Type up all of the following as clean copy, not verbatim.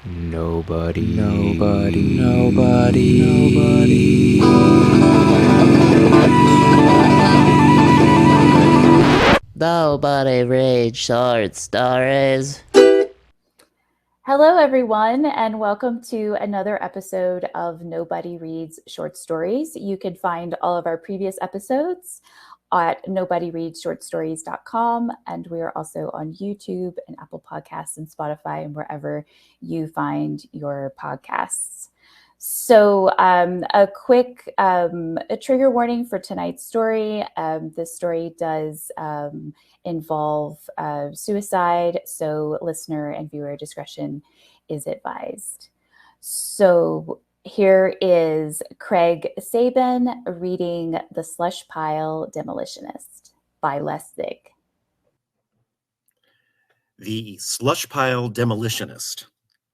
Nobody. Nobody reads short stories. Hello, everyone, and welcome to another episode of Nobody Reads Short Stories. You can find all of our previous episodes at nobodyreadsshortstories.com, and we are also on YouTube and Apple Podcasts and Spotify and wherever you find your podcasts. So, a quick a trigger warning for tonight's story. This story does involve suicide, so listener and viewer discretion is advised. So here is Craig Sabin reading The Slush Pile Demolitionist by Les Zig. The Slush Pile Demolitionist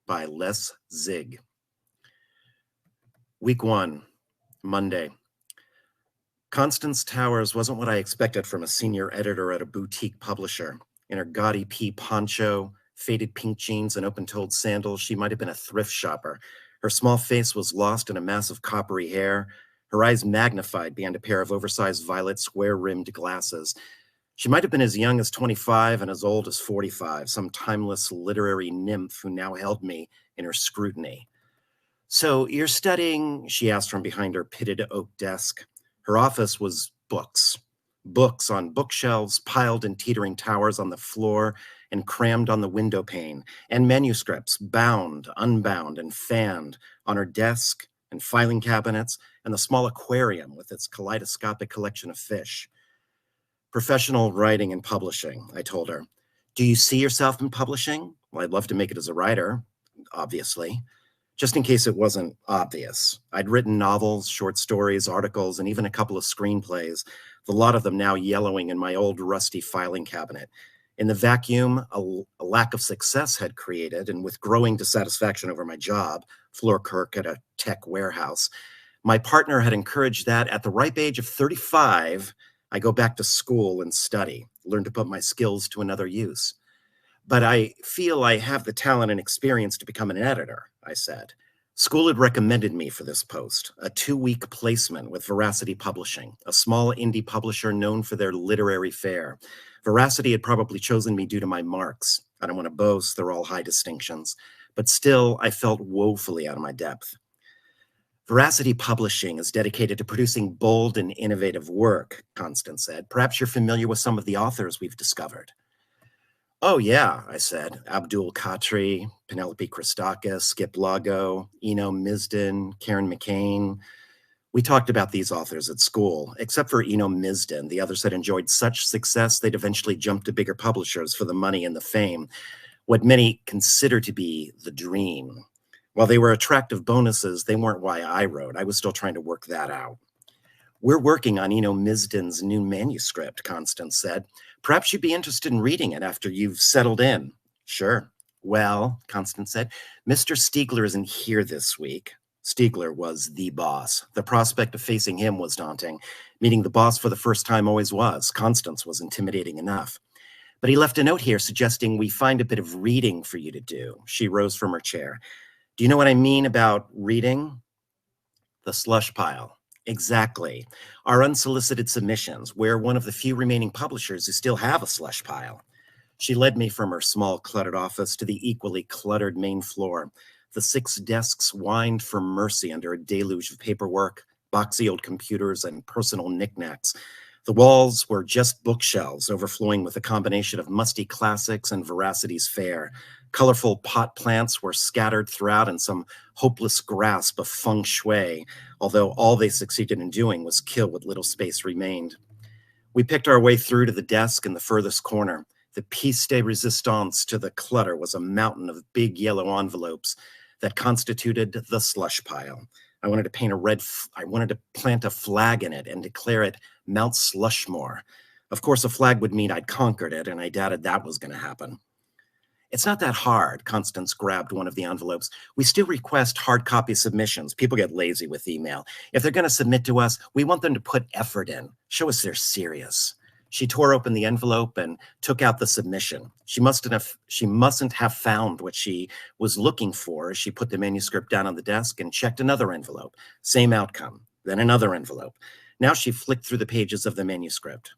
by Les Zig. Week 1, Monday. Constance Towers wasn't what I expected from a senior editor at a boutique publisher. In her gaudy pea poncho, faded pink jeans, and open-toed sandals, she might have been a thrift shopper. Her small face was lost in a mass of coppery hair, her eyes magnified behind a pair of oversized violet square-rimmed glasses. She might have been as young as 25 and as old as 45, some timeless literary nymph who now held me in her scrutiny. "So you're studying?" she asked from behind her pitted oak desk. Her office was books. Books on bookshelves, piled in teetering towers on the floor and crammed on the window pane, and manuscripts, bound, unbound, and fanned on her desk and filing cabinets and the small aquarium with its kaleidoscopic collection of fish. "Professional writing and publishing," I told her. "Do you see yourself in publishing?" "Well, I'd love to make it as a writer, obviously." Just in case it wasn't obvious, I'd written novels, short stories, articles, and even a couple of screenplays, the lot of them now yellowing in my old rusty filing cabinet. In the vacuum a lack of success had created, and with growing dissatisfaction over my job, floor clerk at a tech warehouse, my partner had encouraged that at the ripe age of 35, I go back to school and study, learn to put my skills to another use. "But I feel I have the talent and experience to become an editor," I said. School had recommended me for this post, a 2-week placement with Veracity Publishing, a small indie publisher known for their literary fare. Veracity had probably chosen me due to my marks. I don't want to boast, they're all high distinctions. But still, I felt woefully out of my depth. "Veracity Publishing is dedicated to producing bold and innovative work," Constance said. "Perhaps you're familiar with some of the authors we've discovered." "Oh, yeah," I said. "Abdul Khatri, Penelope Christakis, Skip Lago, Eno Misden, Karen McCain." We talked about these authors at school. Except for Eno Misden, the others had enjoyed such success they'd eventually jumped to bigger publishers for the money and the fame, what many consider to be the dream. While they were attractive bonuses, they weren't why I wrote. I was still trying to work that out. "We're working on Eno Misden's new manuscript," Constance said. "Perhaps you'd be interested in reading it after you've settled in." "Sure." "Well," Constance said, "Mr. Stiegler isn't here this week." Stiegler was the boss. The prospect of facing him was daunting. Meeting the boss for the first time always was. Constance was intimidating enough. "But he left a note here suggesting we find a bit of reading for you to do." She rose from her chair. "Do you know what I mean about reading?" "The slush pile." "Exactly. Our unsolicited submissions. We're one of the few remaining publishers who still have a slush pile." She led me from her small, cluttered office to the equally cluttered main floor. The 6 desks whined for mercy under a deluge of paperwork, boxy old computers, and personal knickknacks. The walls were just bookshelves overflowing with a combination of musty classics and Veracity's fare. Colorful pot plants were scattered throughout in some hopeless grasp of feng shui, although all they succeeded in doing was kill what little space remained. We picked our way through to the desk in the furthest corner. The piece de resistance to the clutter was a mountain of big yellow envelopes that constituted the slush pile. I wanted to plant a flag in it and declare it Mount Slushmore. Of course, a flag would mean I'd conquered it, and I doubted that was going to happen. "It's not that hard." Constance grabbed one of the envelopes. "We still request hard copy submissions. People get lazy with email. If they're going to submit to us, we want them to put effort in. Show us they're serious." She tore open the envelope and took out the submission. She mustn't have found what she was looking for as she put the manuscript down on the desk and checked another envelope. Same outcome. Then another envelope. Now she flicked through the pages of the manuscript.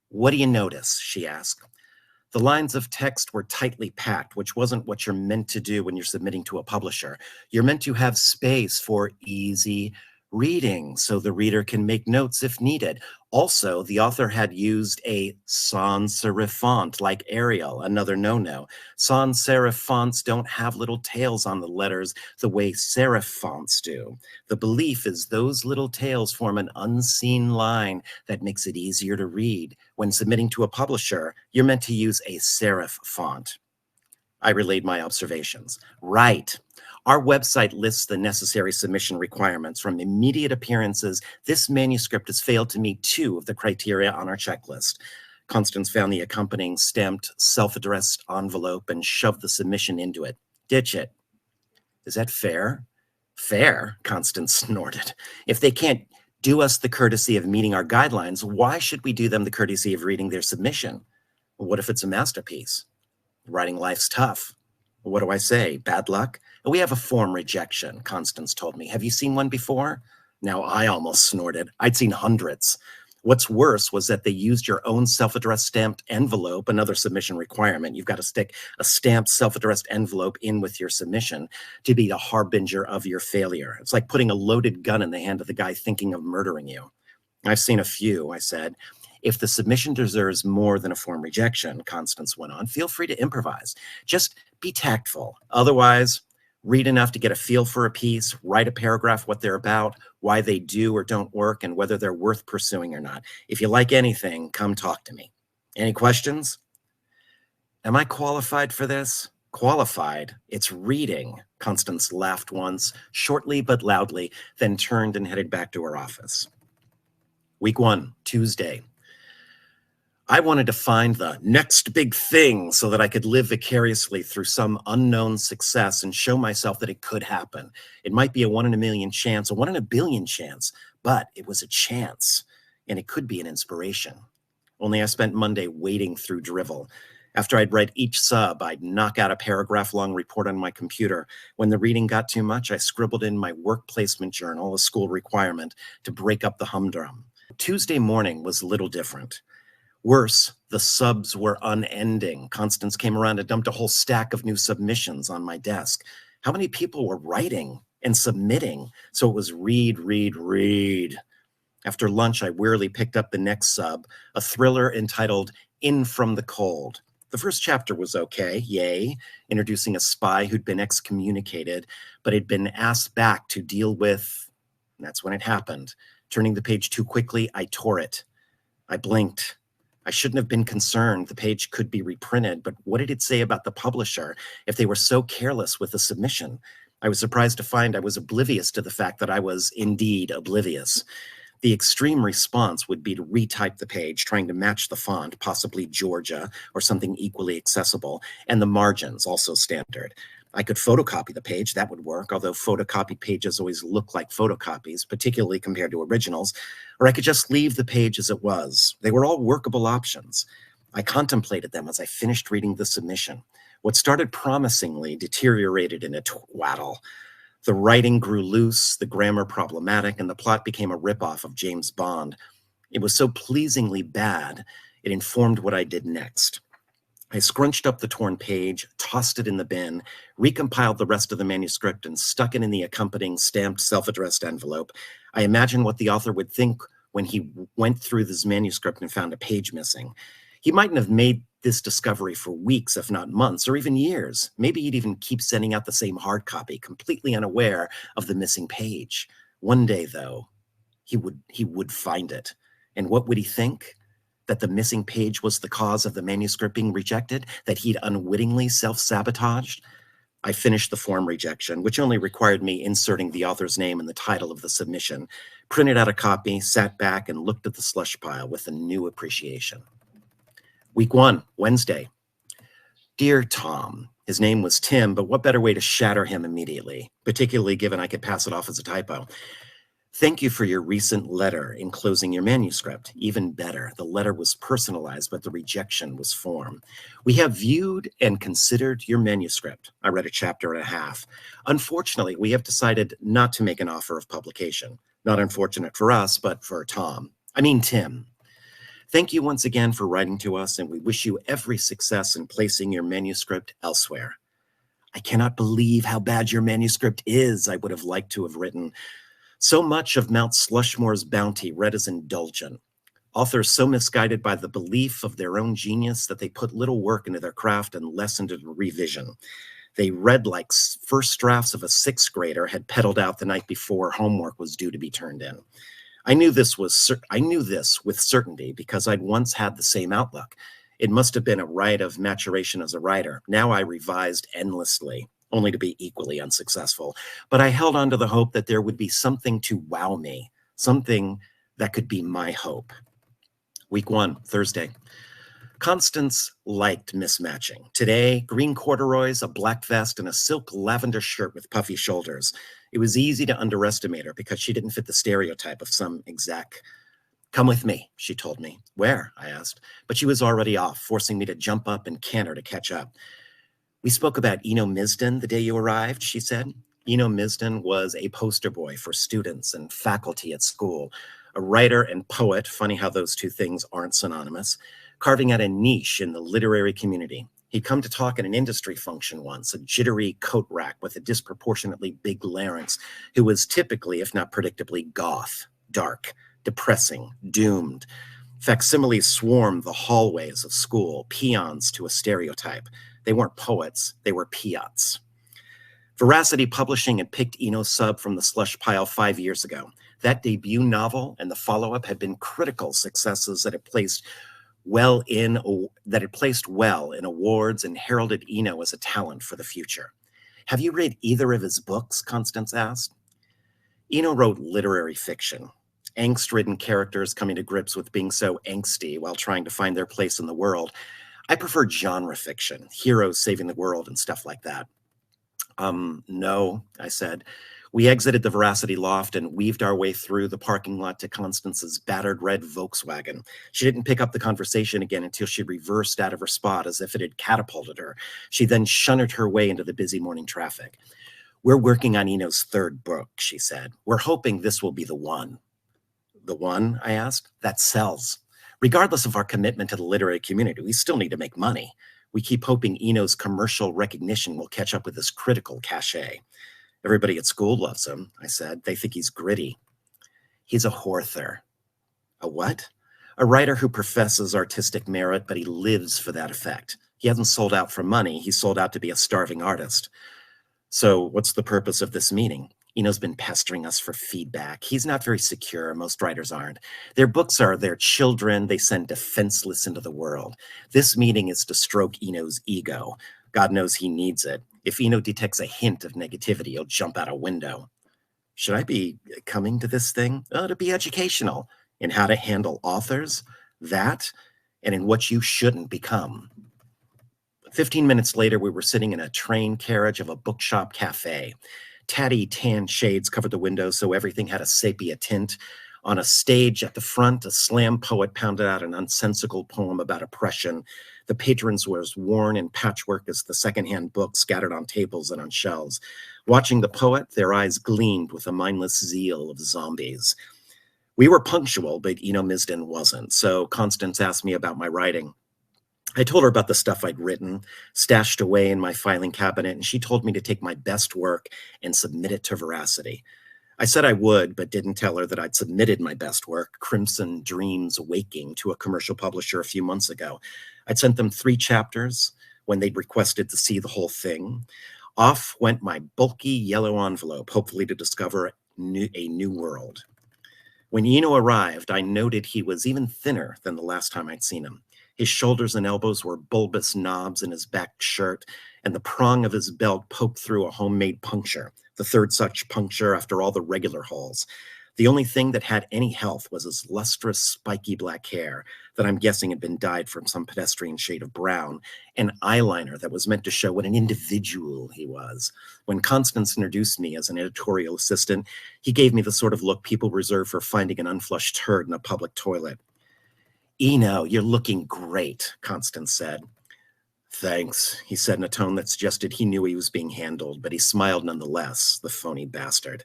"What do you notice?" she asked. The lines of text were tightly packed, which wasn't what you're meant to do when you're submitting to a publisher. You're meant to have space for easy reading so the reader can make notes if needed. Also, the author had used a sans serif font like Arial, another no-no. Sans serif fonts don't have little tails on the letters the way serif fonts do. The belief is those little tails form an unseen line that makes it easier to read. When submitting to a publisher, you're meant to use a serif font. I relayed my observations. Right. Our website lists the necessary submission requirements. From immediate appearances, this manuscript has failed to meet 2 of the criteria on our checklist. Constance found the accompanying stamped, self-addressed envelope and shoved the submission into it. Ditch it. Is that fair? Fair, Constance snorted. If they can't do us the courtesy of meeting our guidelines, why should we do them the courtesy of reading their submission? What if it's a masterpiece? Writing life's tough. What do I say? Bad luck? We have a form rejection, Constance told me. Have you seen one before? Now I almost snorted. I'd seen hundreds. What's worse was that they used your own self-addressed stamped envelope, another submission requirement. You've got to stick a stamped self-addressed envelope in with your submission to be the harbinger of your failure. It's like putting a loaded gun in the hand of the guy thinking of murdering you. I've seen a few, I said. If the submission deserves more than a form rejection, Constance went on, feel free to improvise. Just be tactful. Otherwise, read enough to get a feel for a piece, write a paragraph what they're about, why they do or don't work, and whether they're worth pursuing or not. If you like anything, come talk to me. Any questions? Am I qualified for this? Qualified? It's reading. Constance laughed once, shortly but loudly, then turned and headed back to her office. Week 1, Tuesday. I wanted to find the next big thing so that I could live vicariously through some unknown success and show myself that it could happen. It might be a 1 in a million chance, a 1 in a billion chance, but it was a chance, and it could be an inspiration. Only I spent Monday wading through drivel. After I'd read each sub, I'd knock out a paragraph-long report on my computer. When the reading got too much, I scribbled in my work placement journal, a school requirement, to break up the humdrum. Tuesday morning was a little different. Worse, the subs were unending. Constance came around and dumped a whole stack of new submissions on my desk. How many people were writing and submitting? So it was read, read, read. After lunch, I wearily picked up the next sub, a thriller entitled In From the Cold. The first chapter was okay, yay, introducing a spy who'd been excommunicated, but had been asked back to deal with, and that's when it happened. Turning the page too quickly, I tore it. I blinked. I shouldn't have been concerned. The page could be reprinted, but what did it say about the publisher if they were so careless with the submission? I was surprised to find I was oblivious to the fact that I was indeed oblivious. The extreme response would be to retype the page, trying to match the font, possibly Georgia or something equally accessible, and the margins, also standard. I could photocopy the page, that would work, although photocopied pages always look like photocopies, particularly compared to originals, or I could just leave the page as it was. They were all workable options. I contemplated them as I finished reading the submission. What started promisingly deteriorated in a twaddle. The writing grew loose, the grammar problematic, and the plot became a ripoff of James Bond. It was so pleasingly bad, it informed what I did next. I scrunched up the torn page, tossed it in the bin, recompiled the rest of the manuscript, and stuck it in the accompanying stamped self-addressed envelope. I imagined what the author would think when he went through this manuscript and found a page missing. He mightn't have made this discovery for weeks, if not months, or even years. Maybe he'd even keep sending out the same hard copy, completely unaware of the missing page. One day, though, he would find it. And what would he think? That the missing page was the cause of the manuscript being rejected? That he'd unwittingly self-sabotaged? I finished the form rejection, which only required me inserting the author's name in the title of the submission, printed out a copy, sat back, and looked at the slush pile with a new appreciation. Week 1, Wednesday. Dear Tom, his name was Tim, but what better way to shatter him immediately, particularly given I could pass it off as a typo. Thank you for your recent letter enclosing your manuscript. Even better, the letter was personalized, but the rejection was form. We have viewed and considered your manuscript. I read a chapter and a half. Unfortunately, we have decided not to make an offer of publication. Not unfortunate for us, but for Tim. Thank you once again for writing to us, and we wish you every success in placing your manuscript elsewhere. I cannot believe how bad your manuscript is, I would have liked to have written. So much of Mount Slushmore's bounty read as indulgent. Authors so misguided by the belief of their own genius that they put little work into their craft and less into the revision. They read like first drafts of a sixth grader had peddled out the night before homework was due to be turned in. I knew this with certainty because I'd once had the same outlook. It must have been a rite of maturation as a writer. Now I revised endlessly, only to be equally unsuccessful. But I held on to the hope that there would be something to wow me, something that could be my hope. Week 1, Thursday. Constance liked mismatching. Today, green corduroys, a black vest, and a silk lavender shirt with puffy shoulders. It was easy to underestimate her because she didn't fit the stereotype of some exec. Come with me, she told me. Where? I asked. But she was already off, forcing me to jump up and canter to catch up. We spoke about Eno Misden the day you arrived, she said. Eno Misden was a poster boy for students and faculty at school, a writer and poet, funny how those two things aren't synonymous, carving out a niche in the literary community. He'd come to talk at an industry function once, a jittery coat rack with a disproportionately big larynx, who was typically, if not predictably, goth, dark, depressing, doomed. Facsimiles swarmed the hallways of school, peons to a stereotype. They weren't poets, they were peots. Veracity Publishing had picked Eno's sub from the slush pile 5 years ago. That debut novel and the follow-up had been critical successes that had placed well in awards and heralded Eno as a talent for the future. Have you read either of his books? Constance asked. Eno wrote literary fiction, angst-ridden characters coming to grips with being so angsty while trying to find their place in the world. I prefer genre fiction, heroes saving the world and stuff like that. No, I said. We exited the Veracity loft and weaved our way through the parking lot to Constance's battered red Volkswagen. She didn't pick up the conversation again until she reversed out of her spot as if it had catapulted her. She then shunted her way into the busy morning traffic. We're working on Eno's third book, she said. We're hoping this will be the one. The one, I asked, that sells. Regardless of our commitment to the literary community, we still need to make money. We keep hoping Eno's commercial recognition will catch up with his critical cachet. Everybody at school loves him, I said. They think he's gritty. He's a Horther. A what? A writer who professes artistic merit, but he lives for that effect. He hasn't sold out for money. He's sold out to be a starving artist. So what's the purpose of this meeting? Eno's been pestering us for feedback. He's not very secure. Most writers aren't. Their books are their children they send defenseless into the world. This meeting is to stroke Eno's ego. God knows he needs it. If Eno detects a hint of negativity, he'll jump out a window. Should I be coming to this thing? To be educational in how to handle authors, that, and in what you shouldn't become. 15 minutes later, we were sitting in a train carriage of a bookshop cafe. Tatty tan shades covered the windows so everything had a sepia tint. On a stage at the front, a slam poet pounded out an unsensical poem about oppression. The patrons were as worn in patchwork as the secondhand books scattered on tables and on shelves. Watching the poet, their eyes gleamed with the mindless zeal of zombies. We were punctual, but Eno Misden wasn't, so Constance asked me about my writing. I told her about the stuff I'd written, stashed away in my filing cabinet, and she told me to take my best work and submit it to Veracity. I said I would, but didn't tell her that I'd submitted my best work, Crimson Dreams Waking, to a commercial publisher a few months ago. I'd sent them 3 chapters when they'd requested to see the whole thing. Off went my bulky yellow envelope, hopefully to discover a new world. When Eno arrived, I noted he was even thinner than the last time I'd seen him. His shoulders and elbows were bulbous knobs in his back shirt, and the prong of his belt poked through a homemade puncture, the third such puncture after all the regular holes. The only thing that had any health was his lustrous, spiky black hair that I'm guessing had been dyed from some pedestrian shade of brown, and eyeliner that was meant to show what an individual he was. When Constance introduced me as an editorial assistant, he gave me the sort of look people reserve for finding an unflushed turd in a public toilet. "Eno, you're looking great," Constance said. "Thanks," he said in a tone that suggested he knew he was being handled, but he smiled nonetheless, the phony bastard.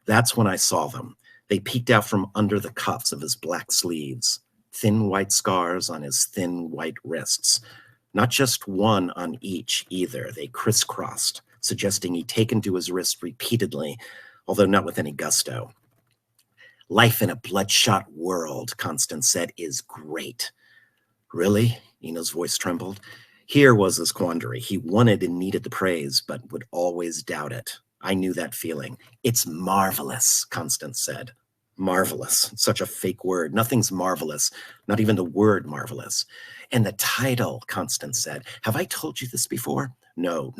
That's when I saw them. They peeked out from under the cuffs of his black sleeves, thin white scars on his thin white wrists. Not just one on each either. They crisscrossed, suggesting he'd taken to his wrist repeatedly, although not with any gusto. "Life in a bloodshot world," Constance said, "is great." "Really?" Eno's voice trembled. Here was his quandary. He wanted and needed the praise, but would always doubt it. I knew that feeling. "It's marvelous," Constance said. Marvelous. Such a fake word. Nothing's marvelous. Not even the word marvelous. "And the title," Constance said. "Have I told you this before?" No,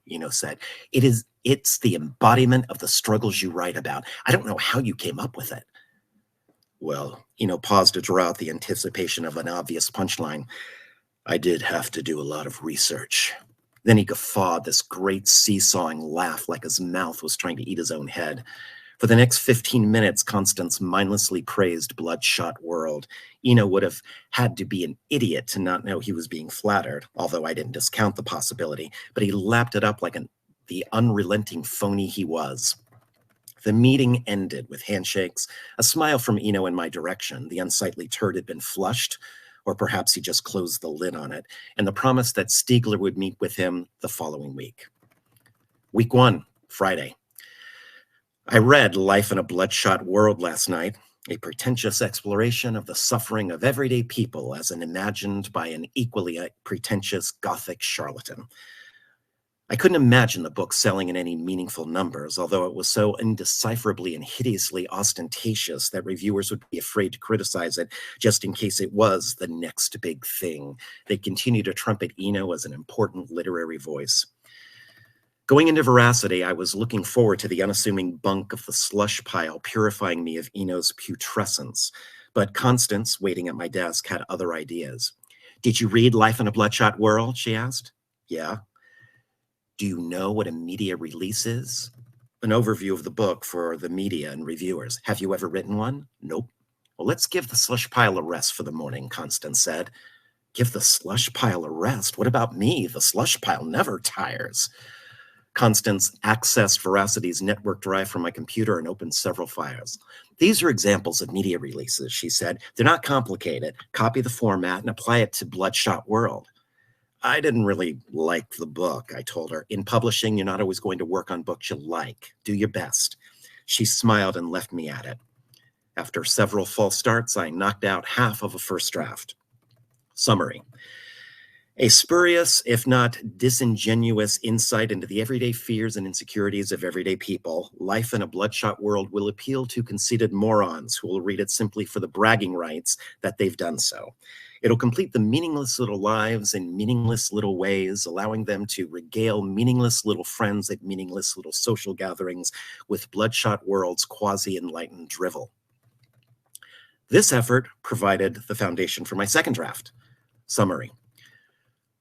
Eno said. It's the embodiment of the struggles you write about. I don't know how you came up with it." Well, Eno paused to draw out the anticipation of an obvious punchline. "I did have to do a lot of research." Then he guffawed, this great seesawing laugh like his mouth was trying to eat his own head. For the next 15 minutes, Constance mindlessly praised Bloodshot World. Eno would have had to be an idiot to not know he was being flattered, although I didn't discount the possibility, but he lapped it up like the unrelenting phony he was. The meeting ended with handshakes, a smile from Eno in my direction. The unsightly turd had been flushed, or perhaps he just closed the lid on it, and the promise that Stiegler would meet with him the following week. Week 1, Friday. I read Life in a Bloodshot World last night, a pretentious exploration of the suffering of everyday people as imagined by an equally pretentious Gothic charlatan. I couldn't imagine the book selling in any meaningful numbers, although it was so indecipherably and hideously ostentatious that reviewers would be afraid to criticize it just in case it was the next big thing. They continue to trumpet Eno as an important literary voice. Going into veracity, I was looking forward to the unassuming bunk of the slush pile purifying me of Eno's putrescence, but Constance, waiting at my desk, had other ideas. "Did you read Life in a Bloodshot World?" she asked. "Yeah." "Do you know what a media release is?" "An overview of the book for the media and reviewers." "Have you ever written one?" "Nope." "Well, let's give the slush pile a rest for the morning," Constance said. "Give the slush pile a rest? What about me? The slush pile never tires." Constance accessed Veracity's network drive from my computer and opened several files. "These are examples of media releases," she said. "They're not complicated. Copy the format and apply it to Bloodshot World." I didn't really like the book, I told her. "In publishing, you're not always going to work on books you like. Do your best." She smiled and left me at it. After several false starts, I knocked out half of a first draft. Summary. A spurious, if not disingenuous, insight into the everyday fears and insecurities of everyday people. Life in a Bloodshot World will appeal to conceited morons who will read it simply for the bragging rights that they've done so. It'll complete the meaningless little lives in meaningless little ways, allowing them to regale meaningless little friends at meaningless little social gatherings with Bloodshot World's quasi-enlightened drivel. This effort provided the foundation for my second draft. Summary.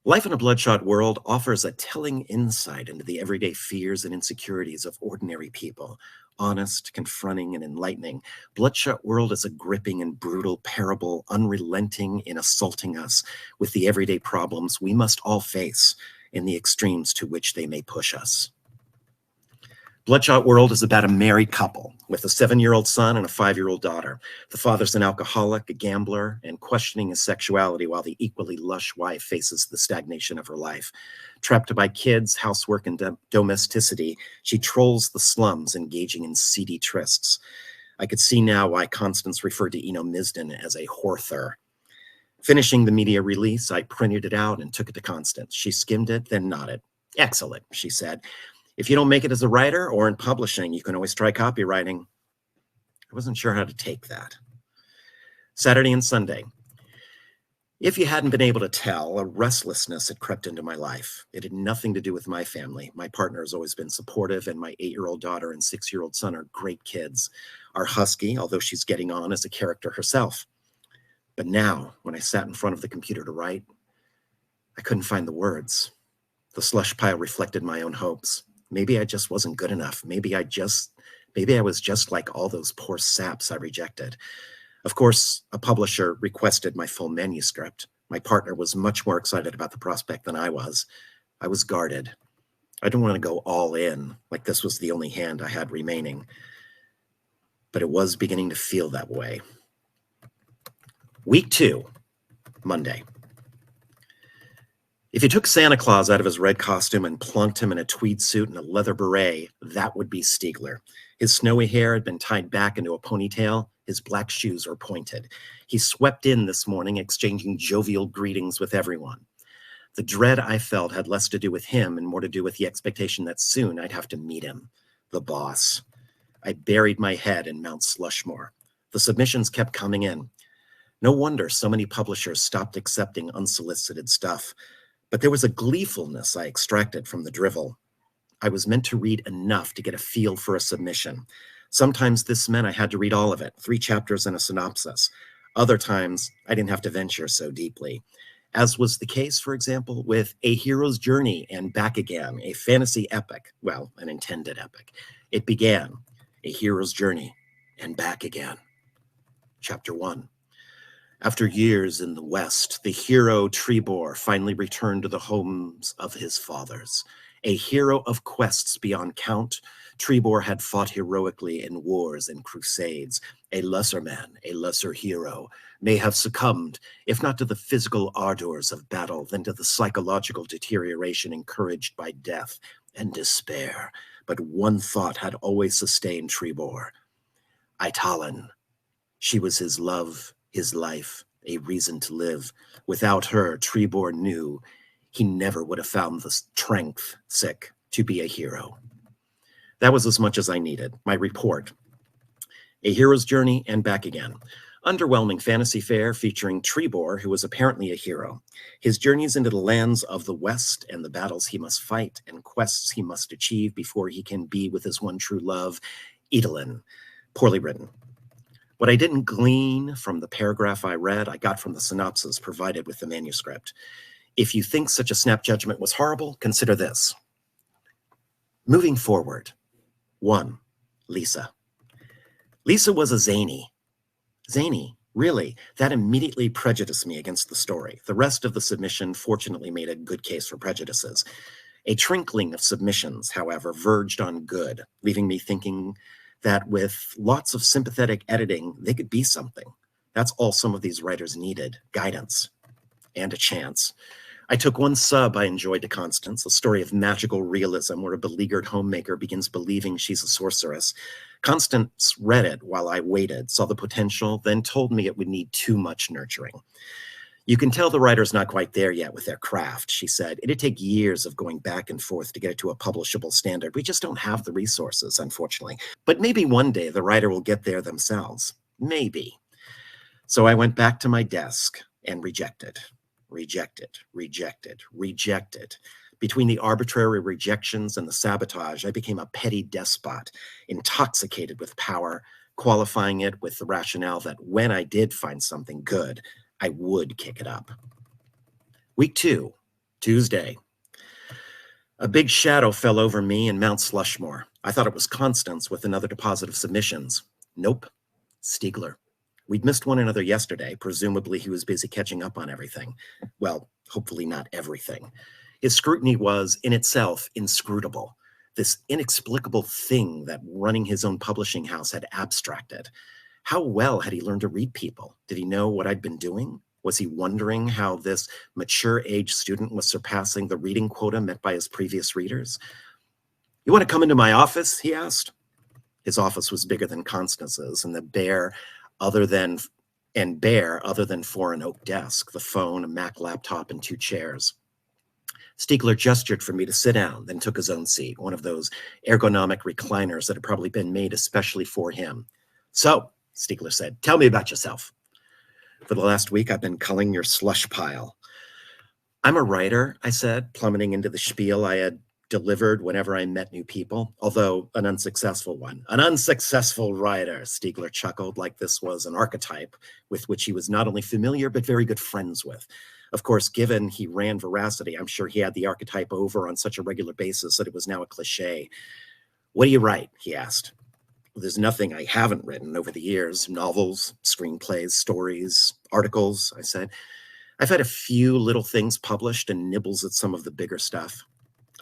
Life in a Bloodshot World offers a telling insight into the everyday fears and insecurities of ordinary people. Honest, confronting, and enlightening, Bloodshot World is a gripping and brutal parable, unrelenting in assaulting us with the everyday problems we must all face and the extremes to which they may push us. Bloodshot World is about a married couple with a 7-year-old son and a 5-year-old daughter. The father's an alcoholic, a gambler, and questioning his sexuality while the equally lush wife faces the stagnation of her life. Trapped by kids, housework, and domesticity, she trolls the slums, engaging in seedy trysts. I could see now why Constance referred to Eno Misden as a whorther. Finishing the media release, I printed it out and took it to Constance. She skimmed it, then nodded. "Excellent," she said. "If you don't make it as a writer or in publishing, you can always try copywriting." I wasn't sure how to take that. Saturday and Sunday. If you hadn't been able to tell, a restlessness had crept into my life. It had nothing to do with my family. My partner has always been supportive, and my 8-year-old daughter and 6-year-old son are great kids. Our husky, although she's getting on, is a character herself. But now, when I sat in front of the computer to write, I couldn't find the words. The slush pile reflected my own hopes. Maybe I just wasn't good enough. Maybe I was just like all those poor saps I rejected. Of course, a publisher requested my full manuscript. My partner was much more excited about the prospect than I was. I was guarded. I didn't want to go all in, like this was the only hand I had remaining. But it was beginning to feel that way. Week 2, Monday. If you took Santa Claus out of his red costume and plunked him in a tweed suit and a leather beret, that would be Stiegler. His snowy hair had been tied back into a ponytail. His black shoes were pointed. He swept in this morning, exchanging jovial greetings with everyone. The dread I felt had less to do with him and more to do with the expectation that soon I'd have to meet him, the boss. I buried my head in Mount Slushmore. The submissions kept coming in. No wonder so many publishers stopped accepting unsolicited stuff. But there was a gleefulness I extracted from the drivel. I was meant to read enough to get a feel for a submission. Sometimes this meant I had to read all of it, 3 chapters and a synopsis. Other times, I didn't have to venture so deeply. As was the case, for example, with A Hero's Journey and Back Again, a fantasy epic, well, an intended epic. It began, A Hero's Journey and Back Again. Chapter 1. After years in the West, the hero Trebor finally returned to the homes of his fathers. A hero of quests beyond count, Trebor had fought heroically in wars and crusades. A lesser man, a lesser hero, may have succumbed, if not to the physical ardors of battle, then to the psychological deterioration encouraged by death and despair. But one thought had always sustained Trebor. Italin. She was his love, his life, a reason to live. Without her, Trebor knew he never would have found the strength, to be a hero. That was as much as I needed. My report. A Hero's Journey and Back Again. Underwhelming fantasy fare featuring Trebor, who was apparently a hero. His journeys into the lands of the West and the battles he must fight and quests he must achieve before he can be with his one true love, Eason. Poorly written. What I didn't glean from the paragraph I read, I got from the synopsis provided with the manuscript. If you think such a snap judgment was horrible, consider this. Moving forward. 1. Lisa. Lisa was a zany. Zany, really. That immediately prejudiced me against the story. The rest of the submission fortunately made a good case for prejudices. A trinkling of submissions, however, verged on good, leaving me thinking that with lots of sympathetic editing, they could be something. That's all some of these writers needed, guidance and a chance. I took one sub I enjoyed to Constance, a story of magical realism where a beleaguered homemaker begins believing she's a sorceress. Constance read it while I waited, saw the potential, then told me it would need too much nurturing. You can tell the writer's not quite there yet with their craft, she said. It'd take years of going back and forth to get it to a publishable standard. We just don't have the resources, unfortunately. But maybe one day the writer will get there themselves. Maybe. So I went back to my desk and rejected. Between the arbitrary rejections and the sabotage, I became a petty despot, intoxicated with power, qualifying it with the rationale that when I did find something good, I would kick it up. Week 2, Tuesday. A big shadow fell over me in Mount Slushmore. I thought it was Constance with another deposit of submissions. Nope, Stiegler. We'd missed one another yesterday. Presumably he was busy catching up on everything. Well, hopefully not everything. His scrutiny was, in itself, inscrutable. This inexplicable thing that running his own publishing house had abstracted. How well had he learned to read people? Did he know what I'd been doing? Was he wondering how this mature-age student was surpassing the reading quota met by his previous readers? You want to come into my office? He asked. His office was bigger than Constance's, and bare other than for an oak desk, the phone, a Mac laptop, and 2 chairs. Stiegler gestured for me to sit down, then took his own seat, one of those ergonomic recliners that had probably been made especially for him. So, Stiegler said, tell me about yourself. For the last week, I've been culling your slush pile. I'm a writer, I said, plummeting into the spiel I had delivered whenever I met new people, although an unsuccessful one. An unsuccessful writer, Stiegler chuckled, like this was an archetype with which he was not only familiar, but very good friends with. Of course, given he ran Veracity, I'm sure he had the archetype over on such a regular basis that it was now a cliche. What do you write? He asked. There's nothing I haven't written over the years. Novels, screenplays, stories, articles, I said. I've had a few little things published and nibbles at some of the bigger stuff.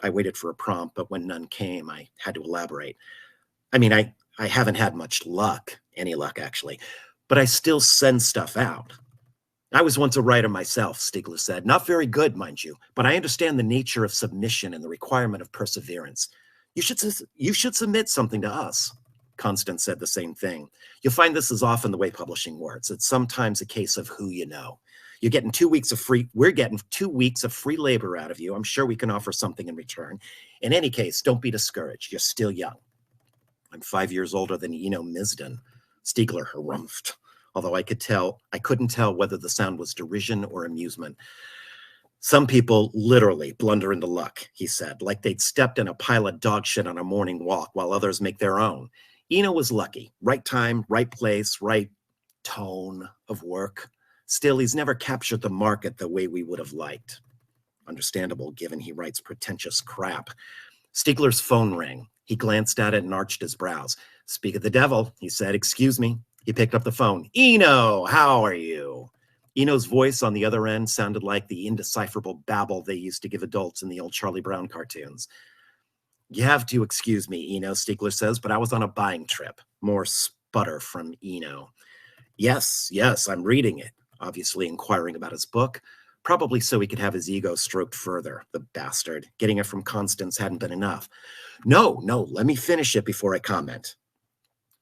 I waited for a prompt, but when none came, I had to elaborate. I mean, I haven't had much luck, any luck actually, but I still send stuff out. I was once a writer myself, Stiegler said. Not very good, mind you, but I understand the nature of submission and the requirement of perseverance. You should submit something to us. Constance said the same thing. You'll find this is often the way publishing works. It's sometimes a case of who you know. We're getting 2 weeks of free labor out of you. I'm sure we can offer something in return. In any case, don't be discouraged. You're still young. I'm 5 years older than Eno Misden. Stiegler harumphed, although I couldn't tell whether the sound was derision or amusement. Some people literally blunder into luck, he said, like they'd stepped in a pile of dog shit on a morning walk while others make their own. Eno was lucky. Right time, right place, right tone of work. Still, he's never captured the market the way we would have liked. Understandable, given he writes pretentious crap. Stiegler's phone rang. He glanced at it and arched his brows. Speak of the devil, he said. Excuse me. He picked up the phone. Eno, how are you? Eno's voice on the other end sounded like the indecipherable babble they used to give adults in the old Charlie Brown cartoons. You have to excuse me, Eno, Stiegler says, but I was on a buying trip. More sputter from Eno. Yes, I'm reading it. Obviously inquiring about his book, probably so he could have his ego stroked further, the bastard. Getting it from Constance hadn't been enough. No, let me finish it before I comment.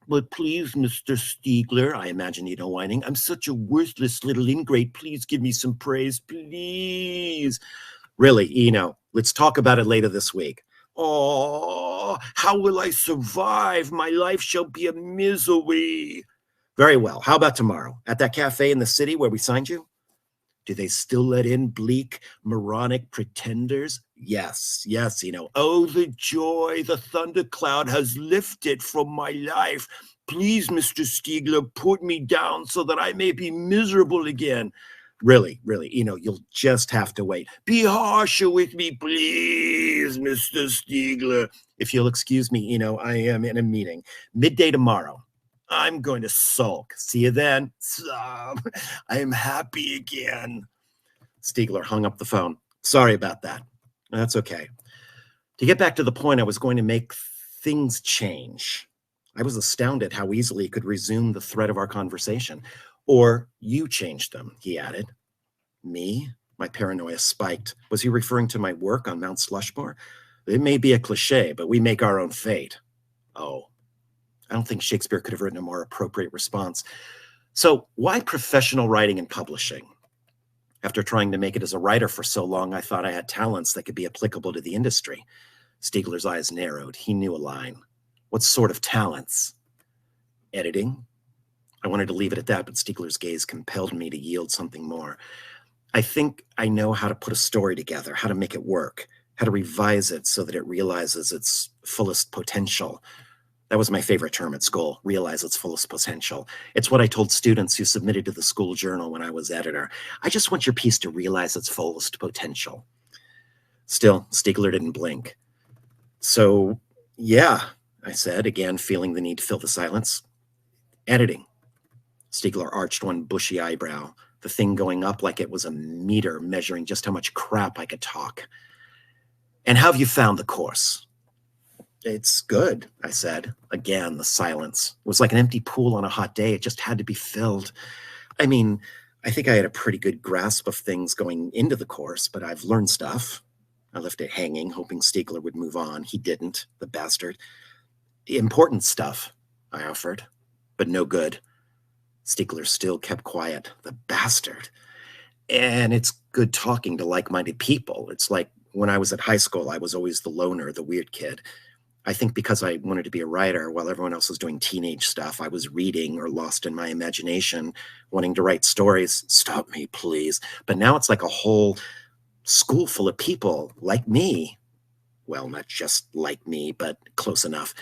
But please, Mr. Stiegler, I imagine Eno whining, I'm such a worthless little ingrate. Please give me some praise, please. Really, Eno, let's talk about it later this week. Oh, how will I survive? My life shall be a misery. Very well. How about tomorrow? At that cafe in the city where we signed you? Do they still let in bleak, moronic pretenders? Yes, Oh, the joy, the thundercloud has lifted from my life. Please, Mr. Stiegler, put me down so that I may be miserable again. Really, you'll just have to wait. Be harsher with me, please, Mr. Stiegler. If you'll excuse me, I am in a meeting. Midday tomorrow. I'm going to sulk. See you then. I am happy again. Stiegler hung up the phone. Sorry about that. That's okay. To get back to the point, I was going to make things change. I was astounded how easily he could resume the thread of our conversation. Or you changed them, he added. Me? My paranoia spiked. Was he referring to my work on Mount Slushmore? It may be a cliche, but we make our own fate. Oh. I don't think Shakespeare could have written a more appropriate response. So why professional writing and publishing? After trying to make it as a writer for so long, I thought I had talents that could be applicable to the industry. Stiegler's eyes narrowed. He knew a line. What sort of talents? Editing? I wanted to leave it at that, but Stiegler's gaze compelled me to yield something more. I think I know how to put a story together, how to make it work, how to revise it so that it realizes its fullest potential. That was my favorite term at school, realize its fullest potential. It's what I told students who submitted to the school journal when I was editor. I just want your piece to realize its fullest potential. Still, Stiegler didn't blink. So, yeah, I said, again feeling the need to fill the silence. Editing. Stiegler arched one bushy eyebrow, the thing going up like it was a meter measuring just how much crap I could talk. And how have you found the course? It's good, I said. Again, the silence. It was like an empty pool on a hot day. It just had to be filled. I mean, I think I had a pretty good grasp of things going into the course, but I've learned stuff. I left it hanging, hoping Stiegler would move on. He didn't, the bastard. Important stuff, I offered, but no good. Stiegler still kept quiet. The bastard. And it's good talking to like-minded people. It's like when I was at high school, I was always the loner, the weird kid. I think because I wanted to be a writer while everyone else was doing teenage stuff, I was reading or lost in my imagination, wanting to write stories. Stop me, please. But now it's like a whole school full of people like me. Well, not just like me, but close enough.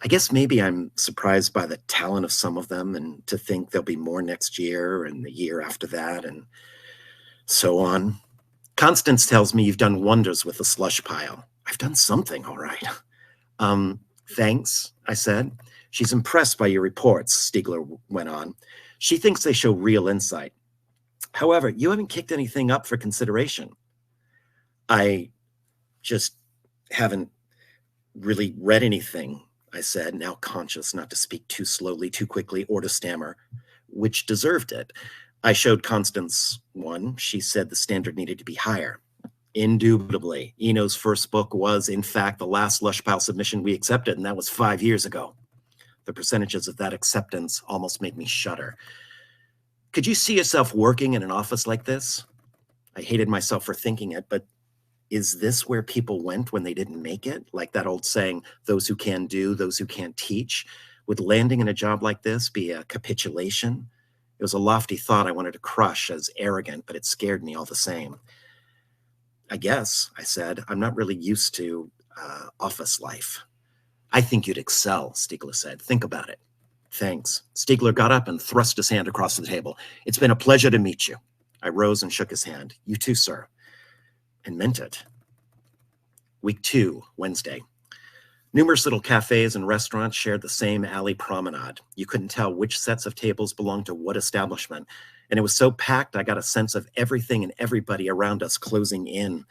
I guess maybe I'm surprised by the talent of some of them, and to think there'll be more next year and the year after that and so on. Constance tells me you've done wonders with the slush pile. I've done something, all right. Thanks, I said. She's impressed by your reports, Stiegler went on. She thinks they show real insight. However, you haven't kicked anything up for consideration. I just haven't really read anything, I said, now conscious not to speak too slowly, too quickly, or to stammer, which deserved it. I showed Constance one. She said the standard needed to be higher. Indubitably, Eno's first book was, in fact, the last slush pile submission we accepted, and that was 5 years ago. The percentages of that acceptance almost made me shudder. Could you see yourself working in an office like this? I hated myself for thinking it, but is this where people went when they didn't make it? Like that old saying, those who can do, those who can't teach. Would landing in a job like this be a capitulation? It was a lofty thought I wanted to crush as arrogant, but it scared me all the same. I guess, I said, I'm not really used to office life. I think you'd excel, Stiegler said. Think about it. Thanks. Stiegler got up and thrust his hand across the table. It's been a pleasure to meet you. I rose and shook his hand. You too, sir. And meant it. Week 2, Wednesday. Numerous little cafes and restaurants shared the same alley promenade. You couldn't tell which sets of tables belonged to what establishment. And it was so packed, I got a sense of everything and everybody around us closing in.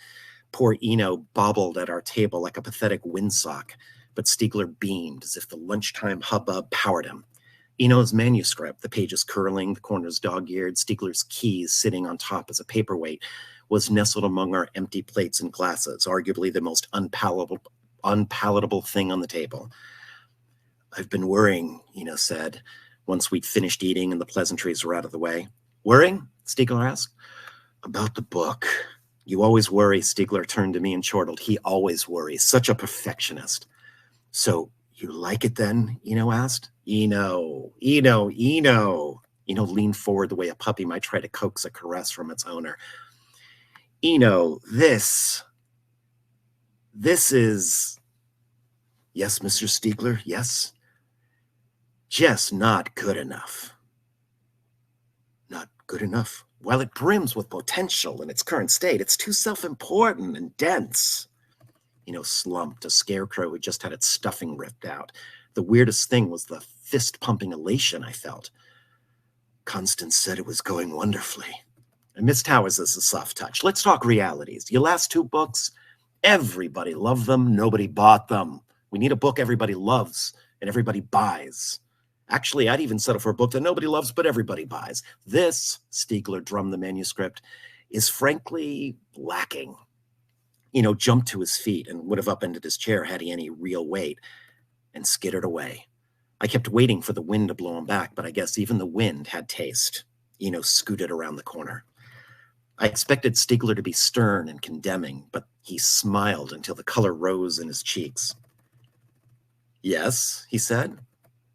Poor Eno bobbled at our table like a pathetic windsock, but Stiegler beamed as if the lunchtime hubbub powered him. Eno's manuscript, the pages curling, the corners dog-eared, Stiegler's keys sitting on top as a paperweight, was nestled among our empty plates and glasses, arguably the most unpalatable thing on the table. I've been worrying, Eno said, once we'd finished eating and the pleasantries were out of the way. Worrying? Stiegler asked. About the book. You always worry, Stiegler turned to me and chortled. He always worries. Such a perfectionist. So you like it then? Eno asked. Eno. Eno leaned forward the way a puppy might try to coax a caress from its owner. Eno, this is... Yes, Mr. Stiegler, yes? Just not good enough. Not good enough? While it brims with potential in its current state, it's too self-important and dense. Slumped, a scarecrow who just had its stuffing ripped out. The weirdest thing was the fist-pumping elation I felt. Constance said it was going wonderfully. And Miss Towers is a soft touch. Let's talk realities. Your last 2 books, everybody loved them, nobody bought them. We need a book everybody loves and everybody buys. Actually, I'd even settle for a book that nobody loves but everybody buys. This, Stiegler drummed the manuscript, is frankly lacking. Jumped to his feet and would have upended his chair had he any real weight, and skittered away. I kept waiting for the wind to blow him back, but I guess even the wind had taste. Scooted around the corner. I expected Stiegler to be stern and condemning, but he smiled until the color rose in his cheeks. Yes, he said.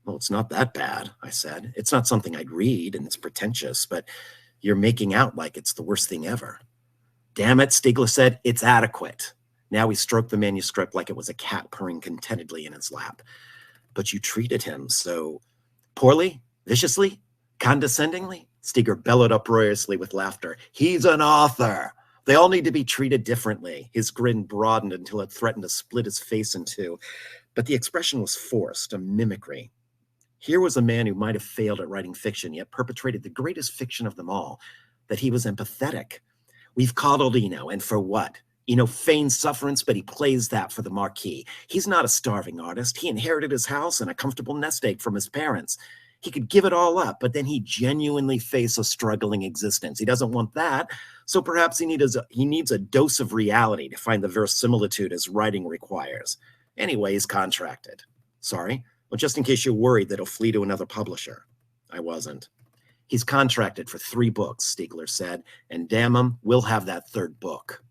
Well, it's not that bad, I said. It's not something I'd read, and it's pretentious, but you're making out like it's the worst thing ever. Damn it, Stiegler said, it's adequate. Now he stroked the manuscript like it was a cat purring contentedly in his lap. But you treated him so poorly, viciously, condescendingly? Stiegler bellowed uproariously with laughter. He's an author. They all need to be treated differently. His grin broadened until it threatened to split his face in two. But the expression was forced, a mimicry. Here was a man who might have failed at writing fiction, yet perpetrated the greatest fiction of them all, that he was empathetic. We've coddled Eno, and for what? Eno feigns sufferance, but he plays that for the marquee. He's not a starving artist. He inherited his house and a comfortable nest egg from his parents. He could give it all up, but then he genuinely face a struggling existence. He doesn't want that, so perhaps he needs a dose of reality to find the verisimilitude his writing requires. Anyway, he's contracted. Sorry? Well, just in case you're worried that he'll flee to another publisher. I wasn't. He's contracted for 3 books, Stiegler said, and damn him, we'll have that 3rd book.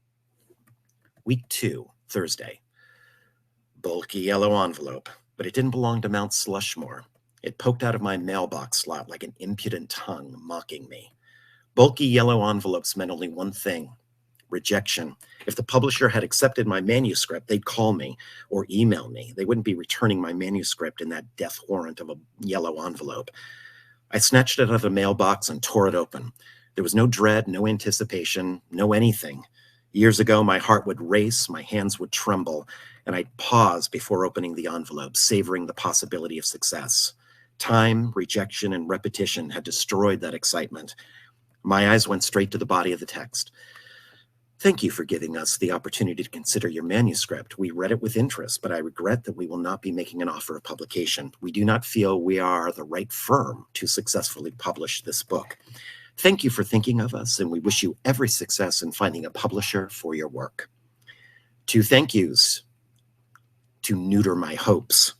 Week 2, Thursday. bulky yellow envelope, but it didn't belong to Mount Slushmore. It poked out of my mailbox slot like an impudent tongue mocking me. Bulky yellow envelopes meant only one thing: rejection. If the publisher had accepted my manuscript, they'd call me or email me. They wouldn't be returning my manuscript in that death warrant of a yellow envelope. I snatched it out of the mailbox and tore it open. There was no dread, no anticipation, no anything. Years ago, my heart would race, my hands would tremble, and I'd pause before opening the envelope, savoring the possibility of success. Time, rejection, and repetition had destroyed that excitement. My eyes went straight to the body of the text. Thank you for giving us the opportunity to consider your manuscript. We read it with interest, but I regret that we will not be making an offer of publication. We do not feel we are the right firm to successfully publish this book. Thank you for thinking of us, and we wish you every success in finding a publisher for your work. 2 thank yous to neuter my hopes.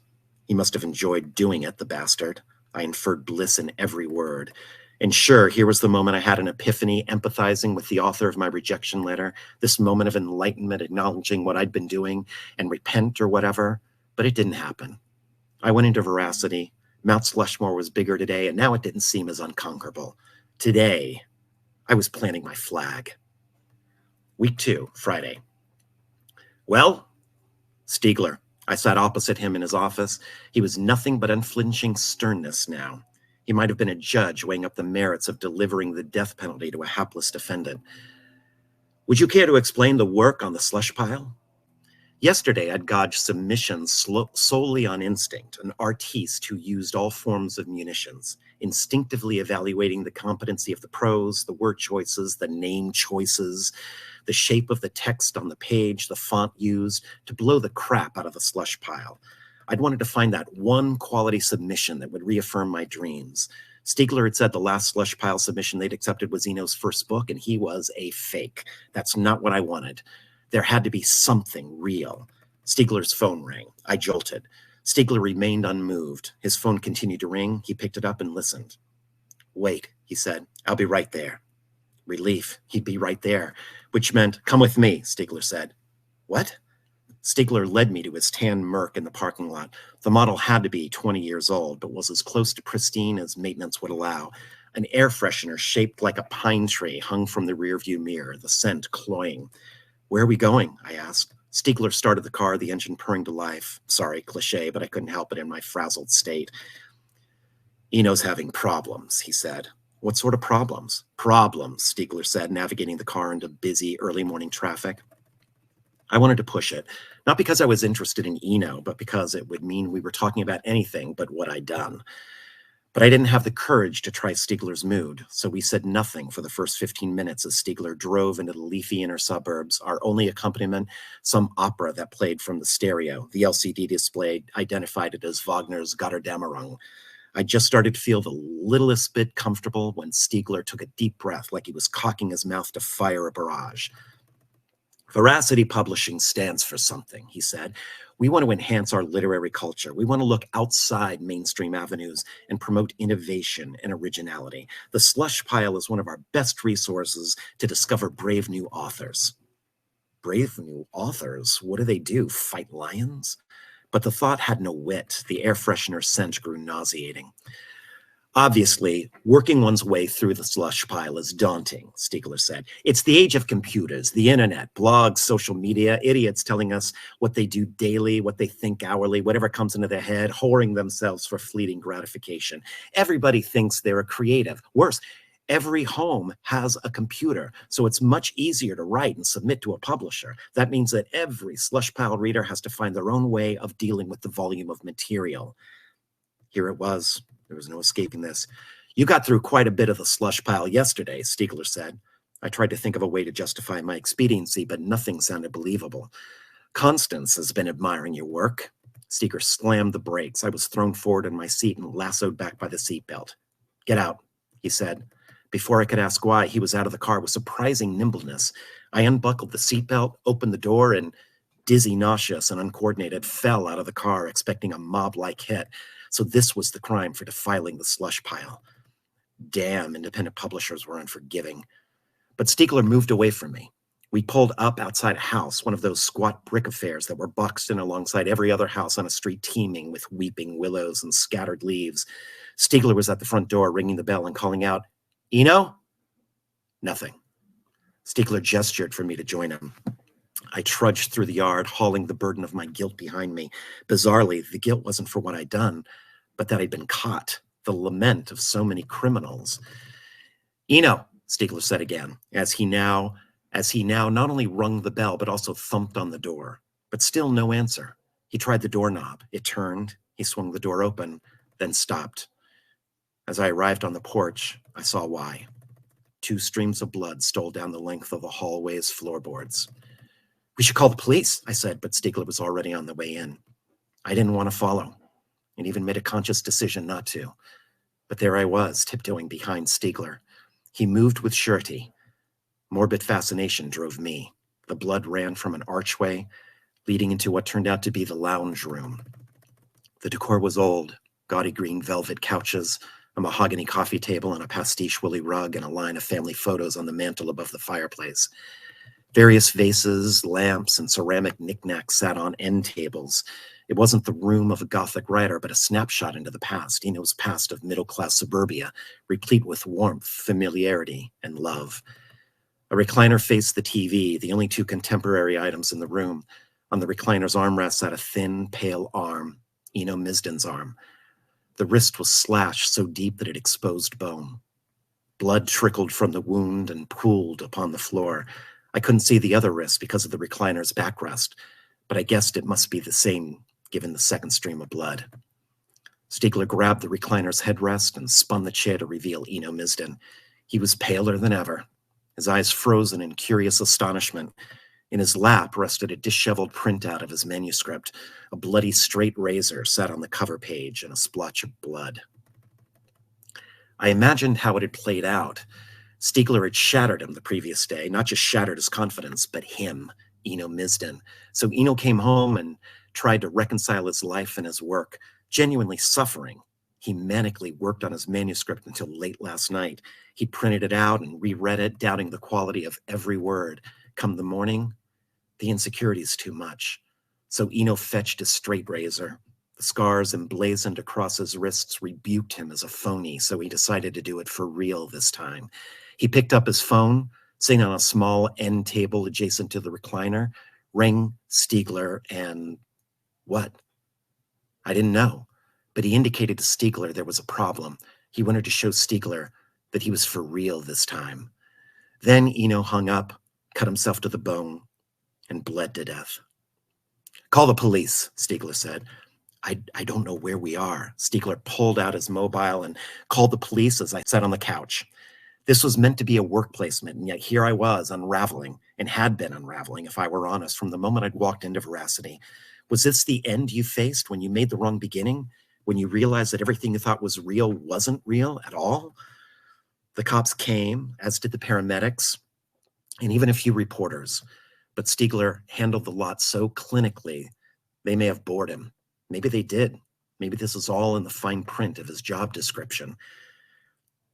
He must have enjoyed doing it, the bastard. I inferred bliss in every word. And sure, here was the moment I had an epiphany, empathizing with the author of my rejection letter, this moment of enlightenment, acknowledging what I'd been doing and repent or whatever, but it didn't happen. I went into veracity. Mount Slushmore was bigger today, and now it didn't seem as unconquerable. Today, I was planting my flag. Week 2, Friday. Well, Stiegler. I sat opposite him in his office. He was nothing but unflinching sternness now. He might have been a judge weighing up the merits of delivering the death penalty to a hapless defendant. Would you care to explain the work on the slush pile? Yesterday, I'd gauged submissions solely on instinct, an artiste who used all forms of munitions, instinctively evaluating the competency of the prose, the word choices, the name choices, the shape of the text on the page, the font used to blow the crap out of the slush pile. I'd wanted to find that one quality submission that would reaffirm my dreams. Stiegler had said the last slush pile submission they'd accepted was Eno's first book, and he was a fake. That's not what I wanted. There had to be something real. Stiegler's phone rang. I jolted. Stiegler remained unmoved. His phone continued to ring. He picked it up and listened. Wait, he said. I'll be right there. Relief. He'd be right there, which meant, come with me, Stiegler said. What? Stiegler led me to his tan Merc in the parking lot. The model had to be 20 years old, but was as close to pristine as maintenance would allow. An air freshener shaped like a pine tree hung from the rearview mirror, the scent cloying. Where are we going? I asked. Stiegler started the car, the engine purring to life. Sorry, cliche, but I couldn't help it in my frazzled state. Eno's having problems, he said. What sort of problems? Problems, Stiegler said, navigating the car into busy early morning traffic. I wanted to push it, not because I was interested in Eno, but because it would mean we were talking about anything but what I'd done. But I didn't have the courage to try Stiegler's mood, so we said nothing for the first 15 minutes as Stiegler drove into the leafy inner suburbs, our only accompaniment, some opera that played from the stereo. The LCD display identified it as Wagner's Götterdämmerung. I just started to feel the littlest bit comfortable when Stiegler took a deep breath like he was cocking his mouth to fire a barrage. Veracity Publishing stands for something, he said. We want to enhance our literary culture. We want to look outside mainstream avenues and promote innovation and originality. The slush pile is one of our best resources to discover brave new authors. Brave new authors? What do they do? Fight lions? But the thought had no wit. The air freshener scent grew nauseating. Obviously, working one's way through the slush pile is daunting, Stiegler said. It's the age of computers, the internet, blogs, social media, idiots telling us what they do daily, what they think hourly, whatever comes into their head, whoring themselves for fleeting gratification. Everybody thinks they're a creative. Worse, every home has a computer, so it's much easier to write and submit to a publisher. That means that every slush pile reader has to find their own way of dealing with the volume of material. Here it was. There was no escaping this. You got through quite a bit of the slush pile yesterday, Stiegler said. I tried to think of a way to justify my expediency, but nothing sounded believable. Constance has been admiring your work. Stiegler slammed the brakes. I was thrown forward in my seat and lassoed back by the seatbelt. Get out, he said. Before I could ask why, he was out of the car with surprising nimbleness. I unbuckled the seatbelt, opened the door, and, dizzy, nauseous, and uncoordinated, fell out of the car, expecting a mob-like hit. So this was the crime for defiling the slush pile. Damn, independent publishers were unforgiving. But Stiegler moved away from me. We pulled up outside a house, one of those squat brick affairs that were boxed in alongside every other house on a street teeming with weeping willows and scattered leaves. Stiegler was at the front door, ringing the bell and calling out, "Eno?" Nothing. Stiegler gestured for me to join him. I trudged through the yard, hauling the burden of my guilt behind me. Bizarrely, the guilt wasn't for what I'd done, but that I'd been caught, the lament of so many criminals. "Eno," Stiegler said again, as he now not only rung the bell, but also thumped on the door. But still no answer. He tried the doorknob. It turned. He swung the door open, then stopped. As I arrived on the porch, I saw why. 2 streams of blood stole down the length of the hallway's floorboards. "We should call the police," I said, but Stiegler was already on the way in. I didn't want to follow, and even made a conscious decision not to. But there I was, tiptoeing behind Stiegler. He moved with surety. Morbid fascination drove me. The blood ran from an archway, leading into what turned out to be the lounge room. The decor was old, gaudy green velvet couches, a mahogany coffee table, and a pastiche woolly rug, and a line of family photos on the mantel above the fireplace. Various vases, lamps, and ceramic knickknacks sat on end tables. It wasn't the room of a Gothic writer, but a snapshot into the past, Eno's past of middle-class suburbia, replete with warmth, familiarity, and love. A recliner faced the TV, the only 2 contemporary items in the room. On the recliner's armrest sat a thin, pale arm, Eno Misden's arm. The wrist was slashed so deep that it exposed bone. Blood trickled from the wound and pooled upon the floor. I couldn't see the other wrist because of the recliner's backrest, but I guessed it must be the same given the second stream of blood. Stiegler grabbed the recliner's headrest and spun the chair to reveal Eno Misden. He was paler than ever, his eyes frozen in curious astonishment. In his lap rested a disheveled printout of his manuscript. A bloody straight razor sat on the cover page and a splotch of blood. I imagined how it had played out. Stiegler had shattered him the previous day, not just shattered his confidence, but him, Eno Misden. So Eno came home and tried to reconcile his life and his work, genuinely suffering. He manically worked on his manuscript until late last night. He printed it out and reread it, doubting the quality of every word. Come the morning, the insecurity is too much. So Eno fetched his straight razor. The scars emblazoned across his wrists rebuked him as a phony, so he decided to do it for real this time. He picked up his phone, sitting on a small end table adjacent to the recliner, rang Stiegler, and what? I didn't know, but he indicated to Stiegler there was a problem. He wanted to show Stiegler that he was for real this time. Then Eno hung up, cut himself to the bone, and bled to death. "Call the police," Stiegler said. I don't know where we are." Stiegler pulled out his mobile and called the police as I sat on the couch. This was meant to be a work placement, and yet here I was unraveling, and had been unraveling, if I were honest, from the moment I'd walked into Veracity. Was this the end you faced when you made the wrong beginning? When you realized that everything you thought was real wasn't real at all? The cops came, as did the paramedics, and even a few reporters. But Stiegler handled the lot so clinically, they may have bored him. Maybe they did. Maybe this is all in the fine print of his job description.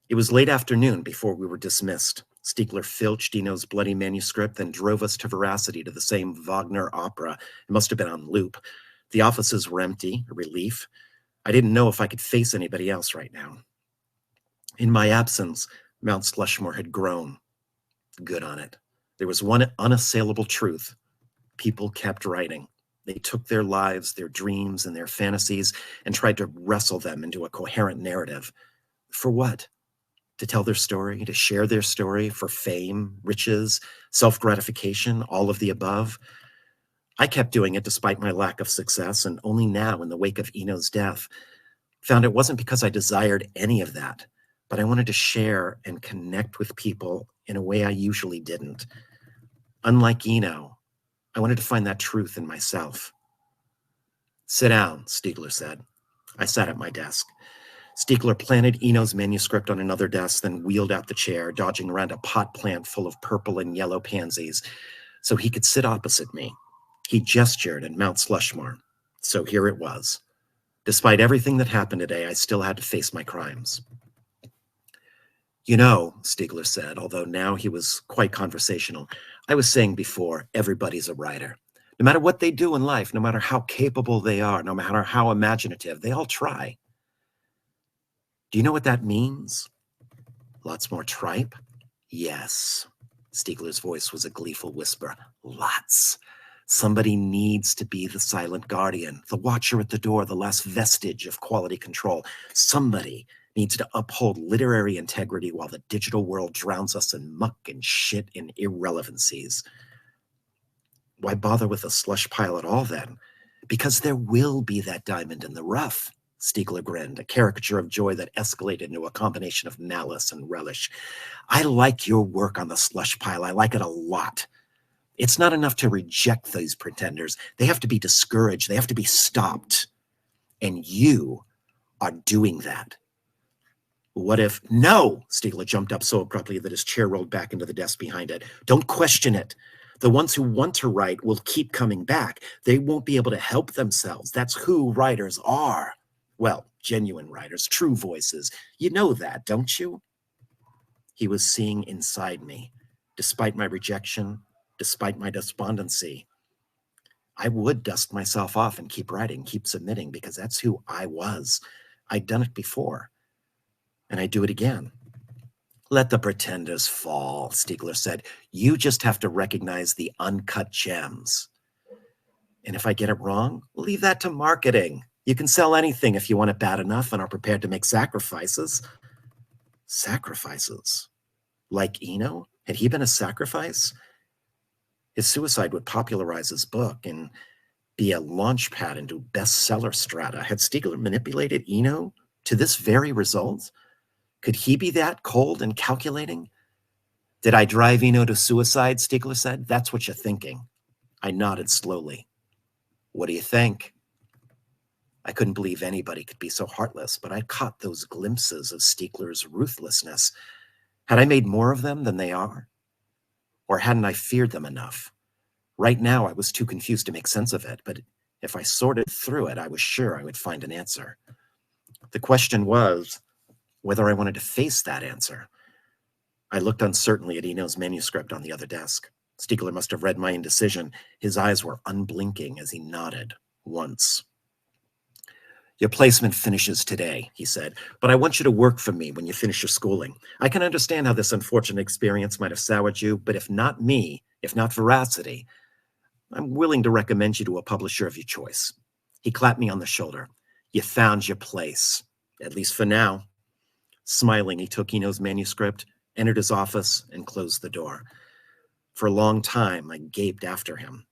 It was late afternoon before we were dismissed. Stiegler filched Eno's bloody manuscript, then drove us to Veracity to the same Wagner opera. It must have been on loop. The offices were empty, a relief. I didn't know if I could face anybody else right now. In my absence, Mount Slushmore had grown. Good on it. There was one unassailable truth. People kept writing. They took their lives, their dreams, and their fantasies and tried to wrestle them into a coherent narrative. For what? To tell their story, to share their story, for fame, riches, self-gratification, all of the above. I kept doing it despite my lack of success, and only now, in the wake of Eno's death, found it wasn't because I desired any of that, but I wanted to share and connect with people in a way I usually didn't. Unlike Eno, I wanted to find that truth in myself. "Sit down," Stiegler said. I sat at my desk. Stiegler planted Eno's manuscript on another desk, then wheeled out the chair, dodging around a pot plant full of purple and yellow pansies, so he could sit opposite me. He gestured at Mount Slushmore. So here it was. Despite everything that happened today, I still had to face my crimes. "You know," Stiegler said, although now he was quite conversational, I was saying before, everybody's a writer. No matter what they do in life, no matter how capable they are, no matter how imaginative, they all try. Do you know what that means? Lots more tripe? Yes. Stiegler's voice was a gleeful whisper. Lots. Somebody needs to be the silent guardian, the watcher at the door, the last vestige of quality control. Somebody needs to uphold literary integrity while the digital world drowns us in muck and shit and irrelevancies. Why bother with a slush pile at all, then? Because there will be that diamond in the rough. Stiegler grinned, a caricature of joy that escalated into a combination of malice and relish. I like your work on the slush pile. I like it a lot. It's not enough to reject these pretenders. They have to be discouraged. They have to be stopped. And you are doing that. What if... No! Stiegler jumped up so abruptly that his chair rolled back into the desk behind it. Don't question it. The ones who want to write will keep coming back. They won't be able to help themselves. That's who writers are. Well, genuine writers, true voices. You know that, don't you? He was seeing inside me. Despite my rejection, despite my despondency, I would dust myself off and keep writing, keep submitting, because that's who I was. I'd done it before, and I'd do it again. Let the pretenders fall, Stiegler said. You just have to recognize the uncut gems. And if I get it wrong, leave that to marketing. You can sell anything if you want it bad enough and are prepared to make sacrifices. Sacrifices? Like Eno? Had he been a sacrifice? His suicide would popularize his book and be a launch pad into bestseller strata. Had Stiegler manipulated Eno to this very result? Could he be that cold and calculating? Did I drive Eno to suicide, Stiegler said. That's what you're thinking. I nodded slowly. What do you think? I couldn't believe anybody could be so heartless, but I caught those glimpses of Stiegler's ruthlessness. Had I made more of them than they are? Or hadn't I feared them enough? Right now, I was too confused to make sense of it, but if I sorted through it, I was sure I would find an answer. The question was whether I wanted to face that answer. I looked uncertainly at Eno's manuscript on the other desk. Stiegler must have read my indecision. His eyes were unblinking as he nodded once. Your placement finishes today, he said, but I want you to work for me when you finish your schooling. I can understand how this unfortunate experience might have soured you, but if not me, if not Veracity, I'm willing to recommend you to a publisher of your choice. He clapped me on the shoulder. You found your place, at least for now. Smiling, he took Eno's manuscript, entered his office, and closed the door. For a long time, I gaped after him.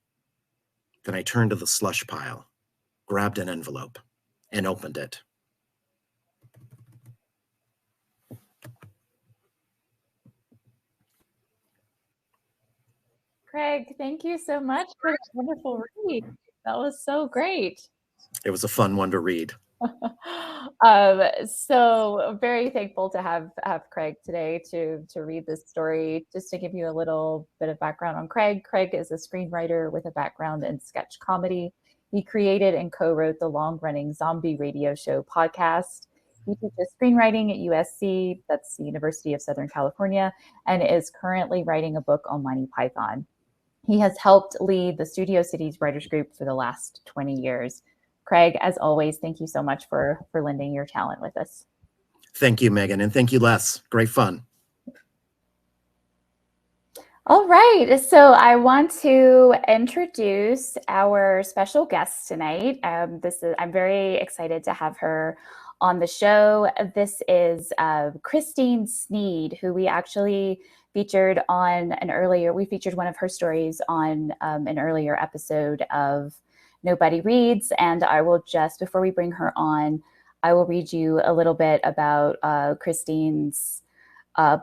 Then I turned to the slush pile, grabbed an envelope, and opened it. Craig, thank you so much for that wonderful read. That was so great. It was a fun one to read. So very thankful to have Craig today to read this story. Just to give you a little bit of background on Craig. Craig is a screenwriter with a background in sketch comedy. He created and co-wrote the long-running zombie radio show podcast. He teaches screenwriting at USC, that's the University of Southern California, and is currently writing a book on Monty Python. He has helped lead the Studio Cities Writers Group for the last 20 years. Craig, as always, thank you so much for lending your talent with us. Thank you, Megan, and thank you, Les. Great fun. All right, so I want to introduce our special guest tonight. I'm very excited to have her on the show. This is Christine Sneed, who we actually featured on we featured one of her stories on an earlier episode of Nobody Reads. And I will just, before we bring her on, I will read you a little bit about Christine's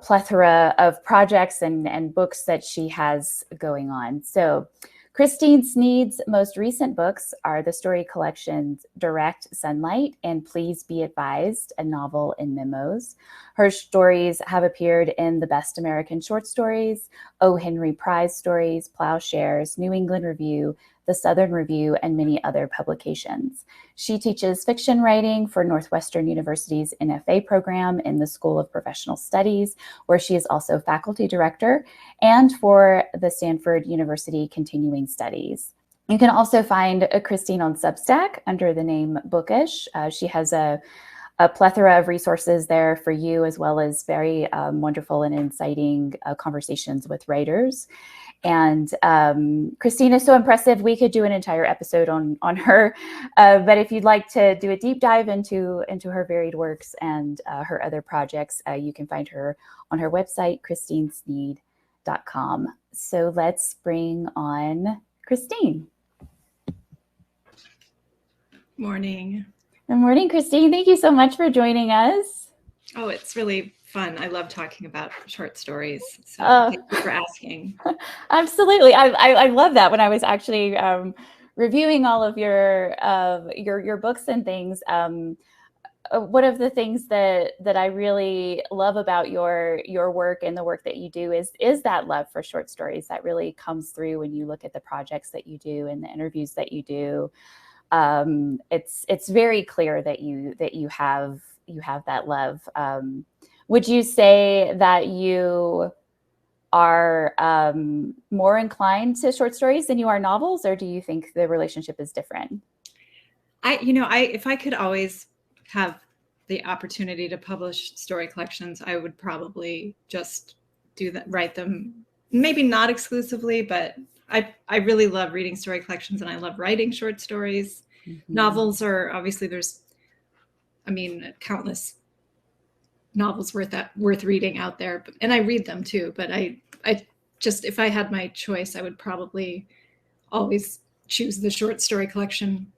plethora of projects and books that she has going on. So Christine Sneed's most recent books are the story collections Direct Sunlight and Please Be Advised, a novel in memos. Her stories have appeared in the Best American Short Stories, O. Henry Prize Stories, Plowshares, New England Review, the Southern Review, and many other publications. She teaches fiction writing for Northwestern University's NFA program in the School of Professional Studies, where she is also faculty director, and for the Stanford University Continuing Studies. You can also find Christine on Substack under the name Bookish. She has a plethora of resources there for you, as well as very wonderful and inciting conversations with writers. And Christine is so impressive. We could do an entire episode on her. But if you'd like to do a deep dive into her varied works and her other projects, you can find her on her website, christinesneed.com. So let's bring on Christine. Morning. Good morning, Christine. Thank you so much for joining us. Oh, it's really fun. I love talking about short stories. So thank you for asking. Absolutely. I love that. When I was actually reviewing all of your books and things, one of the things that I really love about your work and the work that you do is that love for short stories that really comes through when you look at the projects that you do and the interviews that you do. It's very clear that you have that love. Would you say that you are more inclined to short stories than you are novels, or do you think the relationship is different? If I could always have the opportunity to publish story collections, I would probably just do that, write them, maybe not exclusively, but I really love reading story collections and I love writing short stories. Mm-hmm. Novels are obviously countless novels worth reading out there, and I read them too. But I just, if I had my choice, I would probably always choose the short story collection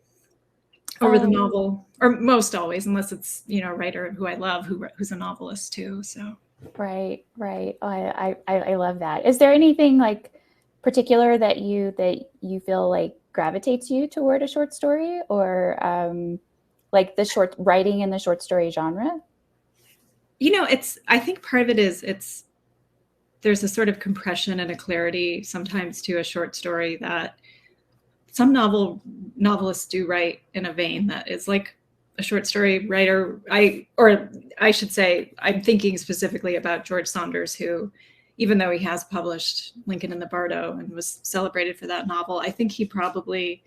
over the novel, or most always, unless it's a writer who I love who's a novelist too. So right. Oh, I love that. Is there anything like particular that you feel like gravitates you toward a short story, or like the short writing in the short story genre? I think part of it is there's a sort of compression and a clarity sometimes to a short story that some novelists do write in a vein that is like a short story writer. I should say, I'm thinking specifically about George Saunders, who, even though he has published Lincoln in the Bardo and was celebrated for that novel, I think he probably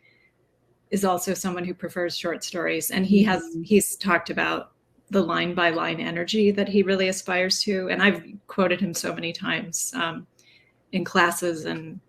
is also someone who prefers short stories. And he's talked about the line by line energy that he really aspires to. And I've quoted him so many times in classes and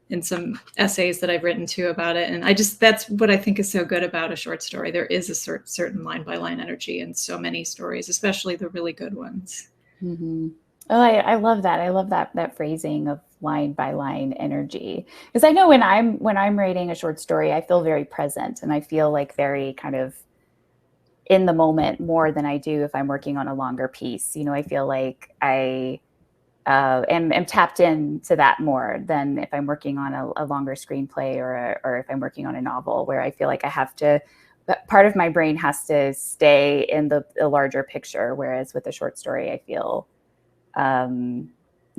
in some essays that I've written too about it. And that's what I think is so good about a short story. There is a certain line by line energy in so many stories, especially the really good ones. Mm-hmm. Oh, I love that. I love that phrasing of line by line energy, because I know when I'm writing a short story, I feel very present and I feel like very kind of in the moment more than I do if I'm working on a longer piece. I feel like I am tapped into that more than if I'm working on a longer screenplay or if I'm working on a novel, where I feel like I have to, part of my brain has to stay in the larger picture. Whereas with a short story, I feel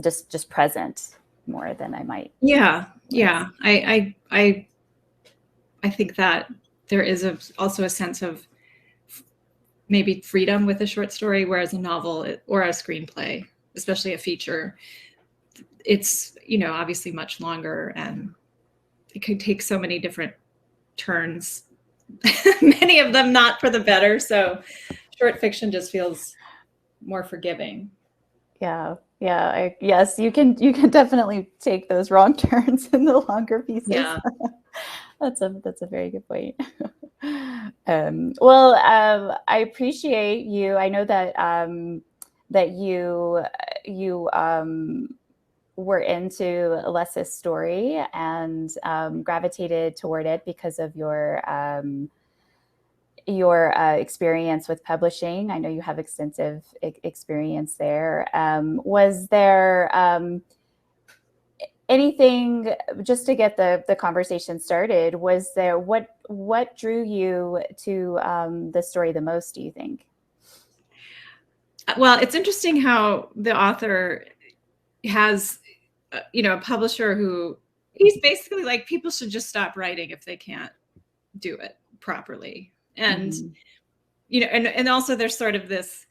just present more than I might. Yeah. I think that there is also a sense of maybe freedom with a short story, whereas a novel or a screenplay, especially a feature, it's obviously much longer and it could take so many different turns, many of them not for the better. So short fiction just feels more forgiving. Yeah. Yes, you can definitely take those wrong turns in the longer pieces. Yeah. That's a very good point. I appreciate you. I know that that you were into Les's story and gravitated toward it because of your experience with publishing. I know you have extensive experience there. Was there anything, just to get the conversation started, was there, what drew you to the story the most, do you think? Well, it's interesting how the author has, a publisher who he's basically like, people should just stop writing if they can't do it properly. And, you know, and also there's sort of this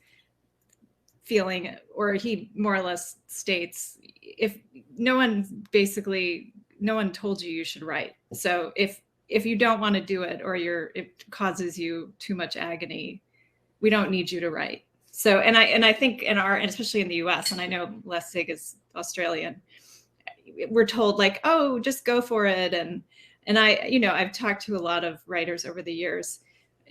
feeling, or he more or less states, if no one told you should write. So if you don't want to do it, or it causes you too much agony, we don't need you to write. So, and I think and especially in the US, and I know Les Zig is Australian, we're told like, oh, just go for it. And I, you know, I've talked to a lot of writers over the years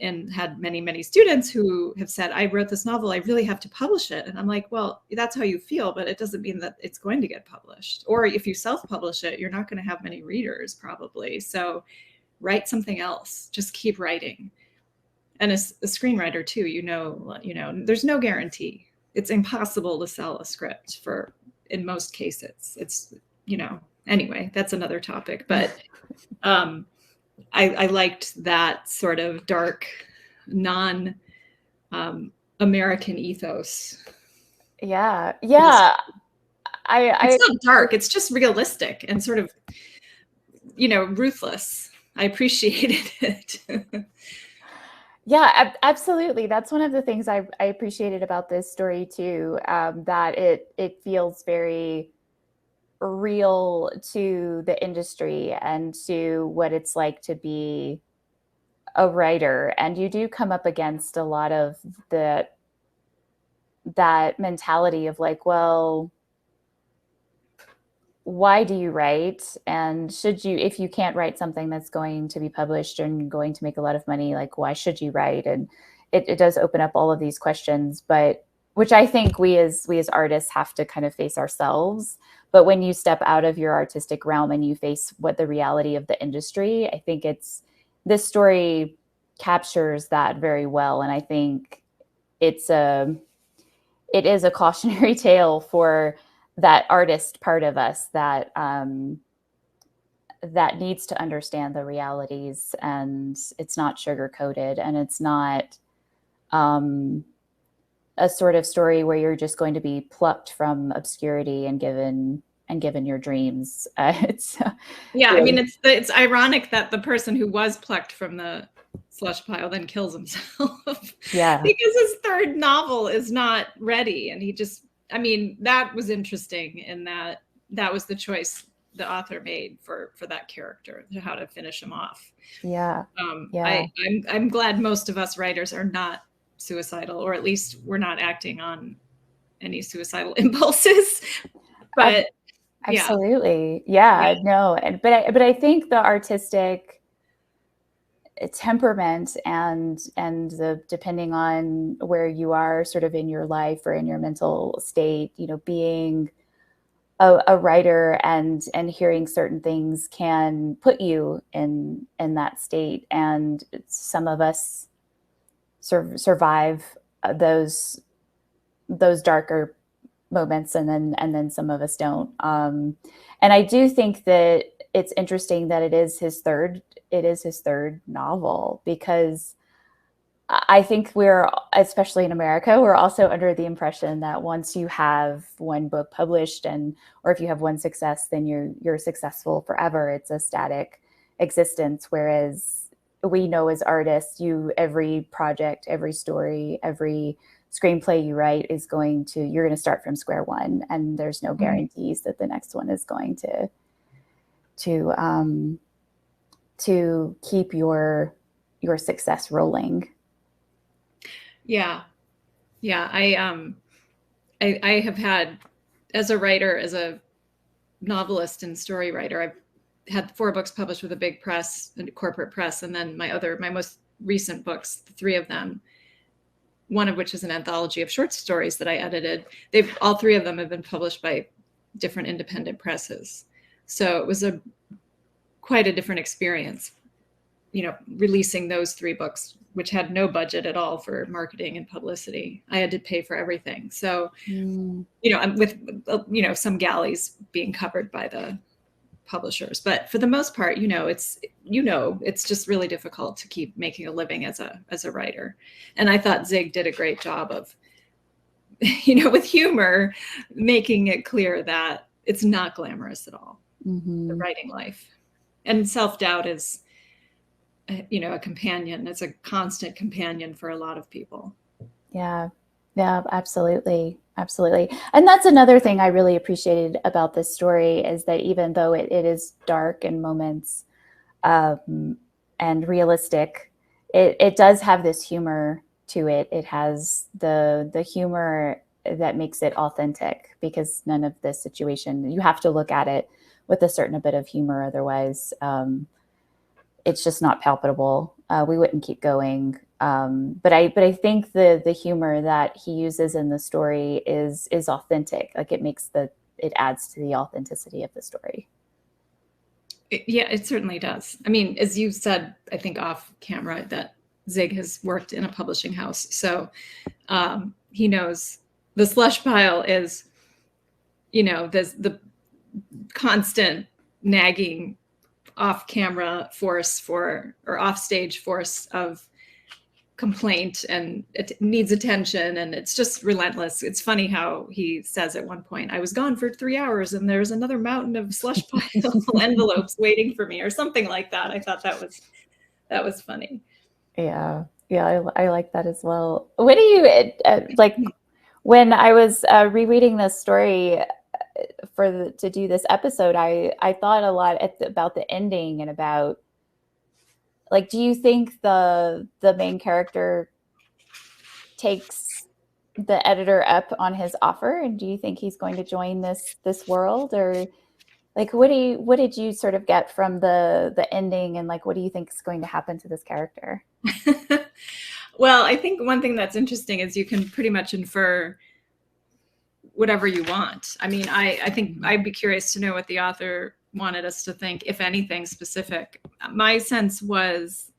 and had many, many students who have said, I wrote this novel, I really have to publish it. And I'm like, well, that's how you feel, but it doesn't mean that it's going to get published. Or if you self-publish it, you're not going to have many readers probably. So write something else, just keep writing. And as a screenwriter too, you know, there's no guarantee. It's impossible to sell a script in most cases. It's, you know, anyway, that's another topic, but I liked that sort of dark, non-American ethos. Yeah. It's not dark. It's just realistic and sort of, you know, ruthless. I appreciated it. Yeah, absolutely. That's one of the things I appreciated about this story too, that it feels very real to the industry and to what it's like to be a writer. And you do come up against a lot of that mentality of like, well, why do you write? And if you can't write something that's going to be published and going to make a lot of money, like, why should you write? And it does open up all of these questions, but which I think we as artists have to kind of face ourselves. But when you step out of your artistic realm and you face what the reality of the industry, I think this story captures that very well. And I think it is a cautionary tale for that artist part of us that needs to understand the realities, and it's not sugar-coated, and it's not a sort of story where you're just going to be plucked from obscurity and given your dreams. I mean, it's ironic that the person who was plucked from the slush pile then kills himself. Yeah, because his third novel is not ready, and that was interesting in that was the choice the author made for that character, how to finish him off. Yeah. I'm glad most of us writers are not suicidal, or at least we're not acting on any suicidal impulses. But absolutely, yeah. No, but I think the artistic temperament and the, depending on where you are sort of in your life or in your mental state, you know, being a writer and hearing certain things can put you in that state. And some of us survive those darker moments, and then some of us don't. And I do think that it's interesting that it is his third novel, because I think especially in America, we're also under the impression that once you have one book published, or if you have one success, then you're successful forever. It's a static existence. Whereas we know as artists, every project, every story, every screenplay you write you're going to start from square one, and there's no guarantees that the next one is going to keep your success rolling. Yeah. I have had, as a writer, as a novelist and story writer, I've had 4 books published with a big press, a corporate press, and then my most recent books, 3 of them, one of which is an anthology of short stories that I edited. All 3 of them have been published by different independent presses. So it was quite a different experience, you know, releasing those 3 books, which had no budget at all for marketing and publicity. I had to pay for everything. So, you know, with, you know, some galleys being covered by the publishers, but for the most part, it's just really difficult to keep making a living as a writer. And I thought Zig did a great job of, with humor, making it clear that it's not glamorous at all. the writing life. And self-doubt is, a companion. It's a constant companion for a lot of people. Yeah, absolutely. Absolutely. And that's another thing I really appreciated about this story, is that even though it is dark in moments, and realistic, it does have this humor to it. It has the humor that makes it authentic, because none of this situation, you have to look at it with a certain bit of humor. Otherwise, it's just not palpable. We wouldn't keep going. But I think the humor that he uses in the story is authentic. Like, it adds to the authenticity of the story. Yeah, it certainly does. I mean, as you said, I think off camera, that Zig has worked in a publishing house. So he knows the slush pile is, the constant nagging off camera force or off stage force of complaint, and it needs attention, and it's just relentless. It's funny how he says at one point, I was gone for 3 hours and there's another mountain of slush pile envelopes waiting for me, or something like that. I thought that was funny. Yeah, I like that as well. What do you like? When I was rereading this story to do this episode, I thought a lot about the ending, and about, like, do you think the main character takes the editor up on his offer, and do you think he's going to join this world? Or, like, what did you sort of get from the ending, and, like, what do you think is going to happen to this character? Well, I think one thing that's interesting is you can pretty much infer whatever you want. I mean, I think I'd be curious to know what the author wanted us to think, if anything specific. My sense was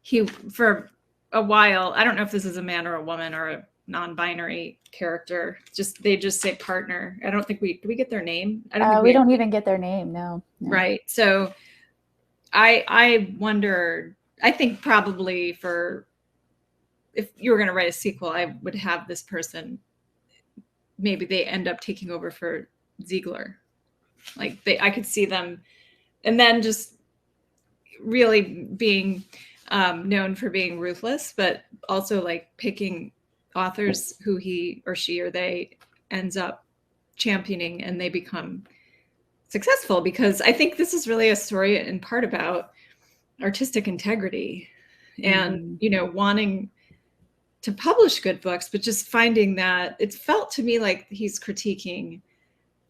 he, for a while, I don't know if this is a man or a woman or a non-binary character, they just say partner. I don't think do we get their name? I don't think we don't even get their name. No. Right. So I wonder, I think probably if you were going to write a sequel, I would have this person, maybe they end up taking over for Ziegler. Like, I could see them, and then just really being known for being ruthless, but also like picking authors who he or she or they ends up championing, and they become successful. Because I think this is really a story in part about artistic integrity, and wanting to publish good books, but just finding that it felt to me like he's critiquing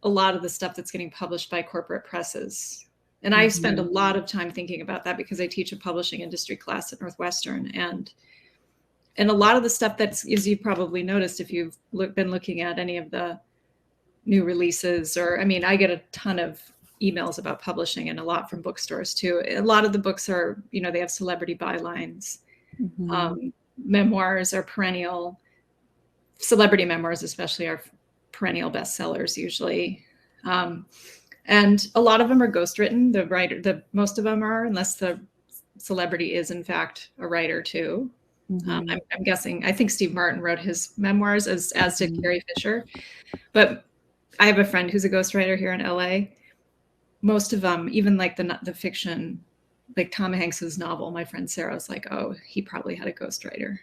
a lot of the stuff that's getting published by corporate presses. And I spend a lot of time thinking about that, because I teach a publishing industry class at Northwestern, and a lot of the stuff that's, as you probably noticed if you've been looking at any of the new releases, or, I mean, I get a ton of emails about publishing, and a lot from bookstores too. A lot of the books are, they have celebrity bylines. Memoirs are perennial. Celebrity memoirs especially are perennial bestsellers usually. And a lot of them are ghostwritten. Most of them are, unless the celebrity is in fact a writer too. I'm guessing, I think Steve Martin wrote his memoirs, as did Carrie Fisher. But I have a friend who's a ghostwriter here in LA. Most of them, even like the fiction, like Tom Hanks's novel, my friend Sarah's like, oh, he probably had a ghostwriter.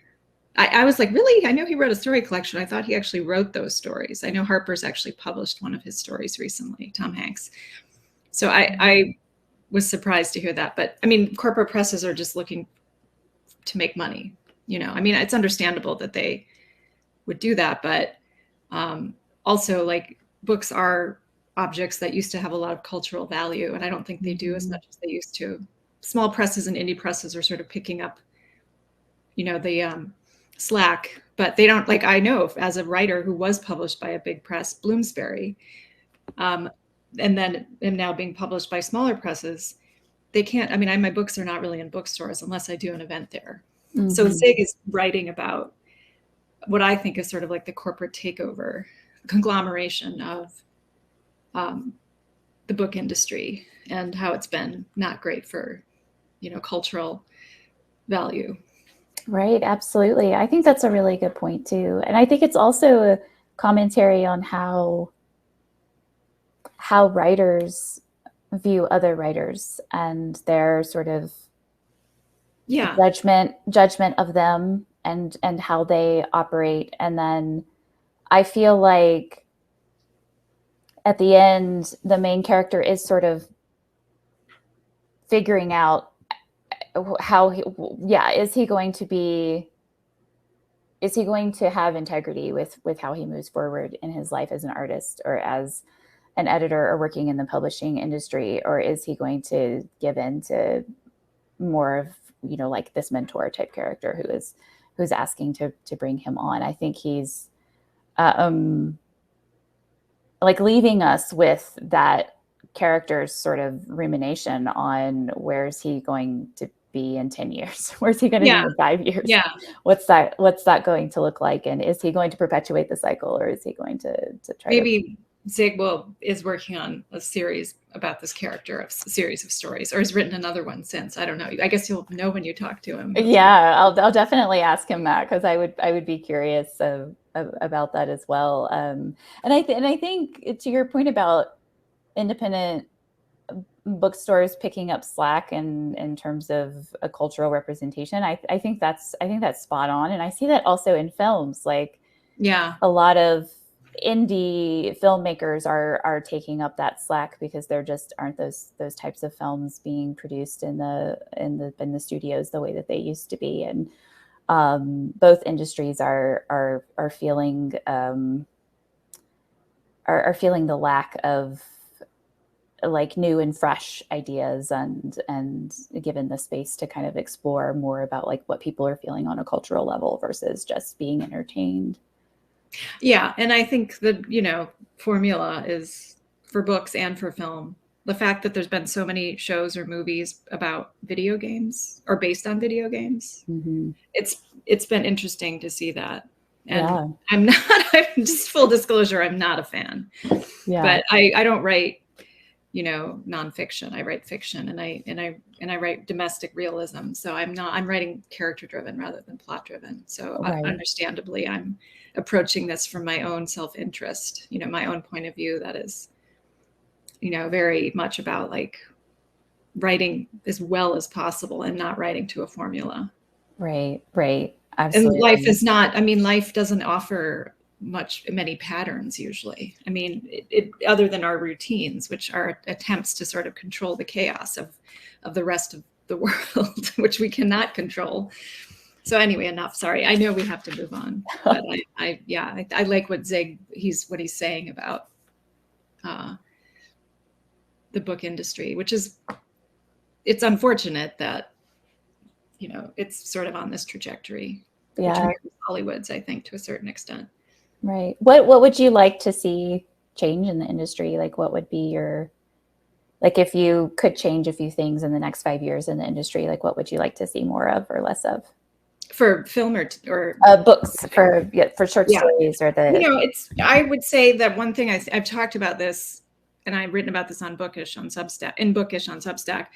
I was like, really? I know he wrote a story collection. I thought he actually wrote those stories. I know Harper's actually published one of his stories recently, Tom Hanks. So I was surprised to hear that. But I mean, corporate presses are just looking to make money. I mean, it's understandable that they would do that. But also, like, books are objects that used to have a lot of cultural value, and I don't think they do as much as they used to. Small presses and indie presses are sort of picking up, the slack, but they don't, like, I know as a writer who was published by a big press, Bloomsbury, and then am now being published by smaller presses, they can't, I mean, my books are not really in bookstores unless I do an event there. So Zig is writing about what I think is sort of like the corporate takeover, conglomeration of the book industry, and how it's been not great for, cultural value. Right. Absolutely. I think that's a really good point too. And I think it's also a commentary on how writers view other writers and their sort of Yeah. judgment of them and how they operate. And then I feel like at the end, the main character is sort of figuring out how is he going to have integrity with how he moves forward in his life as an artist or as an editor or working in the publishing industry, or is he going to give in to more of, you know, like this mentor type character who's asking to bring him on? I think he's like leaving us with that character's sort of rumination on where is he going to be in 10 years? Where's he going to be in 5 years? Yeah. What's that going to look like? And is he going to perpetuate the cycle, or is he going to try maybe Zig is working on a series about this character, a series of stories, or has written another one since. I don't know. I guess you'll know when you talk to him. Yeah, I'll definitely ask him that, because I would be curious about that as well. And I think to your point about independent bookstores picking up slack in terms of a cultural representation, I think that's spot on. And I see that also in films. Like, yeah, a lot of indie filmmakers are taking up that slack because there just aren't those types of films being produced in the studios the way that they used to be. And both industries are feeling feeling the lack of like new and fresh ideas and given the space to kind of explore more about like what people are feeling on a cultural level versus just being entertained. Yeah. And I think the, formula is for books and for film. The fact that there's been so many shows or movies about video games or based on video games, Mm-hmm. it's been interesting to see that. And Yeah. I'm just full disclosure, I'm not a fan. Yeah. But I don't write, nonfiction. I write fiction, and I write domestic realism. So I'm writing character driven rather than plot driven. So Right. Understandably, I'm approaching this from my own self-interest, my own point of view that is, very much about like writing as well as possible and not writing to a formula. Right. Absolutely. And life is not, life doesn't offer many patterns usually. It other than our routines, which are attempts to sort of control the chaos of the rest of the world, which we cannot control. So anyway, enough. Sorry, I know we have to move on. But I like what he's saying about the book industry, which is, it's unfortunate that it's sort of on this trajectory. Yeah. Which Hollywood's, I think, to a certain extent. Right. What would you like to see change in the industry? Like, what would be like if you could change a few things in the next 5 years in the industry, like what would you like to see more of or less of? For film or books, for short stories, or I would say that one thing I've talked about this, and I've written about this on Bookish on Substack.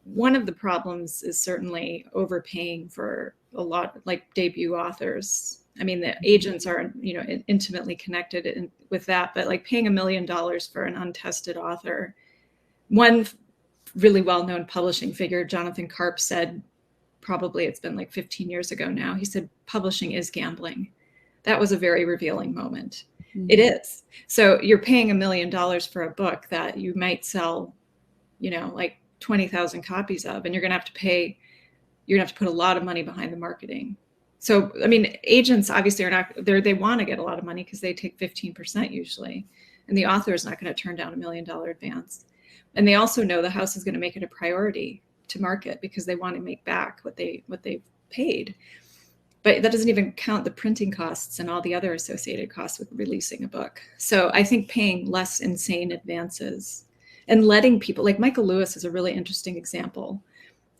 One of the problems is certainly overpaying for a lot, like debut authors. The agents are, intimately connected with that, but like paying $1 million for an untested author. One really well-known publishing figure, Jonathan Karp, said, probably it's been like 15 years ago now, he said, publishing is gambling. That was a very revealing moment. Mm-hmm. It is. So you're paying $1 million for a book that you might sell, like 20,000 copies of, and you're going to have to put a lot of money behind the marketing. So, agents obviously are not there. They want to get a lot of money because they take 15% usually, and the author is not going to turn down $1 million advance. And they also know the house is going to make it a priority to market because they want to make back what they've paid. But that doesn't even count the printing costs and all the other associated costs with releasing a book. So I think paying less insane advances and letting people, like Michael Lewis is a really interesting example.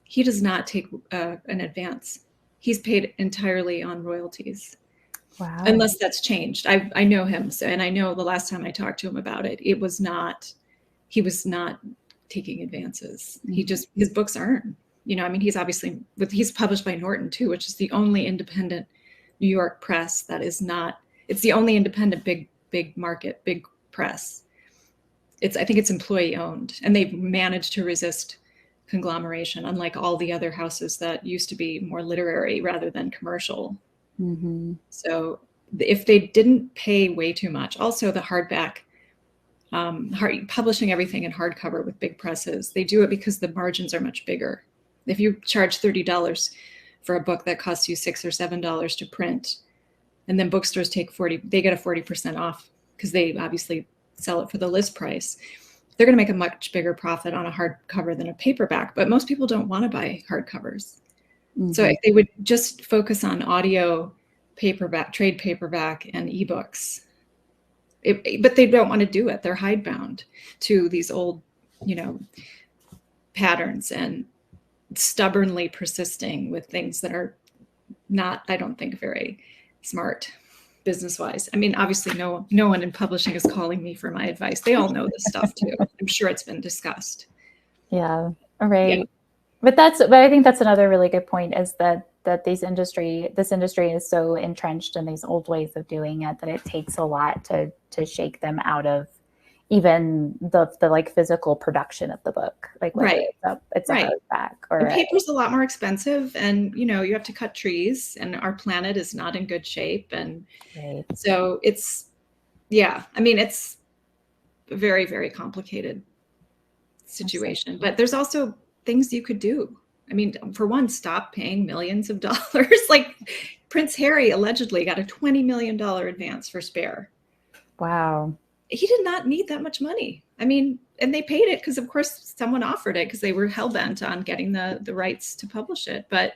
He does not take an advance. He's paid entirely on royalties. Wow. Unless that's changed. I know him, and I know the last time I talked to him about it, he was not taking advances. Mm-hmm. His books earn. He's published by Norton too, which is the only independent New York press that is not. It's the only independent big market, big press. I think it's employee owned, and they've managed to resist conglomeration, unlike all the other houses that used to be more literary rather than commercial. Mm-hmm. So if they didn't pay way too much, also the hardback, publishing everything in hardcover with big presses, they do it because the margins are much bigger. If you charge $30 for a book that costs you $6 or $7 to print, and then bookstores take 40, they get a 40% off because they obviously sell it for the list price. They're going to make a much bigger profit on a hardcover than a paperback, but most people don't want to buy hardcovers. Mm-hmm. So if they would just focus on audio, paperback, trade paperback, and ebooks, but they don't want to do it. They're hidebound to these old, patterns and stubbornly persisting with things that are not, I don't think, very smart business-wise. I mean, obviously no one in publishing is calling me for my advice. They all know this stuff too. I'm sure it's been discussed. Yeah. All right. Yeah. But I think that's another really good point, is that this industry is so entrenched in these old ways of doing it that it takes a lot to shake them out of even the like physical production of the book. Like right. It's a hardback, or and paper's a lot more expensive, and you have to cut trees, and our planet is not in good shape, and so it's it's a very, very complicated situation. But there's also things you could do. I mean, for one, stop paying millions of dollars. Like Prince Harry allegedly got a $20 million advance for Spare. Wow. He did not need that much money. I mean, and they paid it because, of course, someone offered it because they were hell-bent on getting the rights to publish it. But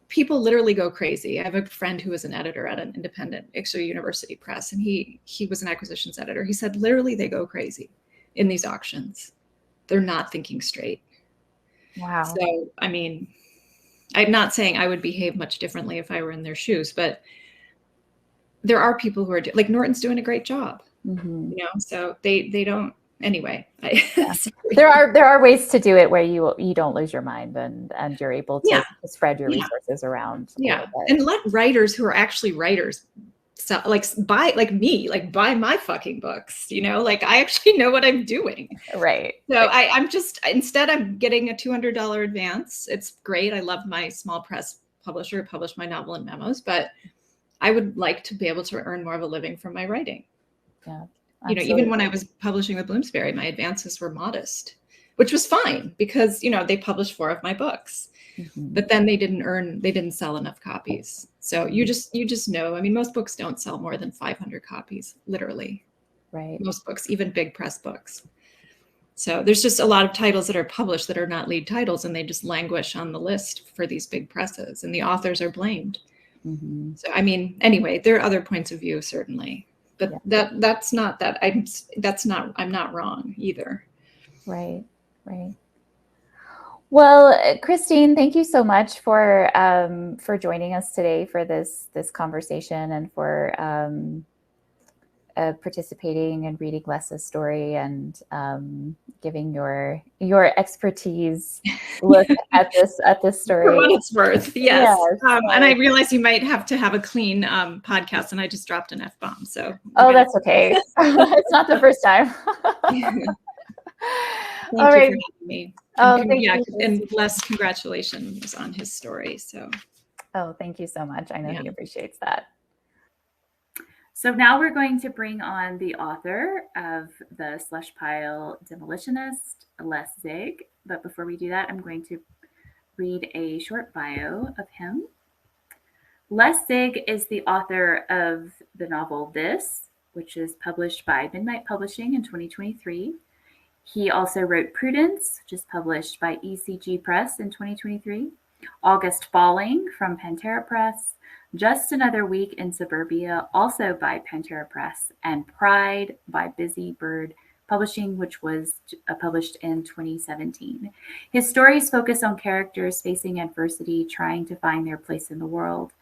people literally go crazy. I have a friend who was an editor at an independent, actually university press, and he was an acquisitions editor. He said, literally, they go crazy in these auctions. They're not thinking straight. Wow. So, I mean, I'm not saying I would behave much differently if I were in their shoes, but there are people who are like Norton's doing a great job. Mm-hmm. So they don't anyway. There are ways to do it where you don't lose your mind and you're able to spread your resources around. And let writers who are actually writers, so buy my fucking books. Like I actually know what I'm doing. Right. So I'm just, instead I'm getting a $200 advance. It's great. I love my small press publisher who published my novel and memos, but I would like to be able to earn more of a living from my writing. Yeah. Even when I was publishing with Bloomsbury, my advances were modest, which was fine because, they published 4 of my books, but then they didn't sell enough copies. So you just know, I mean, most books don't sell more than 500 copies, literally. Right. Most books, even big press books. So there's just a lot of titles that are published that are not lead titles, and they just languish on the list for these big presses, and the authors are blamed. Mm-hmm. So, I mean, anyway, there are other points of view, certainly. But that's not that I'm not wrong either. Right. Well, Christine, thank you so much for joining us today for this conversation, and for participating and reading Les's story, and giving your expertise look at this story. For what it's worth, yes. And I realize you might have to have a clean podcast, and I just dropped an F-bomb. So that's okay. It's not the first time. Thank you for having me. And Les, congratulations on his story. So. Oh, thank you so much. I know he appreciates that. So now we're going to bring on the author of the Slush Pile Demolitionist, Les Zig. But before we do that, I'm going to read a short bio of him. Les Zig is the author of the novel This, which is published by Midnight Publishing in 2023. He also wrote Prudence, which is published by ECG Press in 2023. August Falling from Pantera Press. Just Another Week in Suburbia, also by Pantera Press, and Pride by Busy Bird Publishing, which was published in 2017. His stories focus on characters facing adversity, trying to find their place in the world.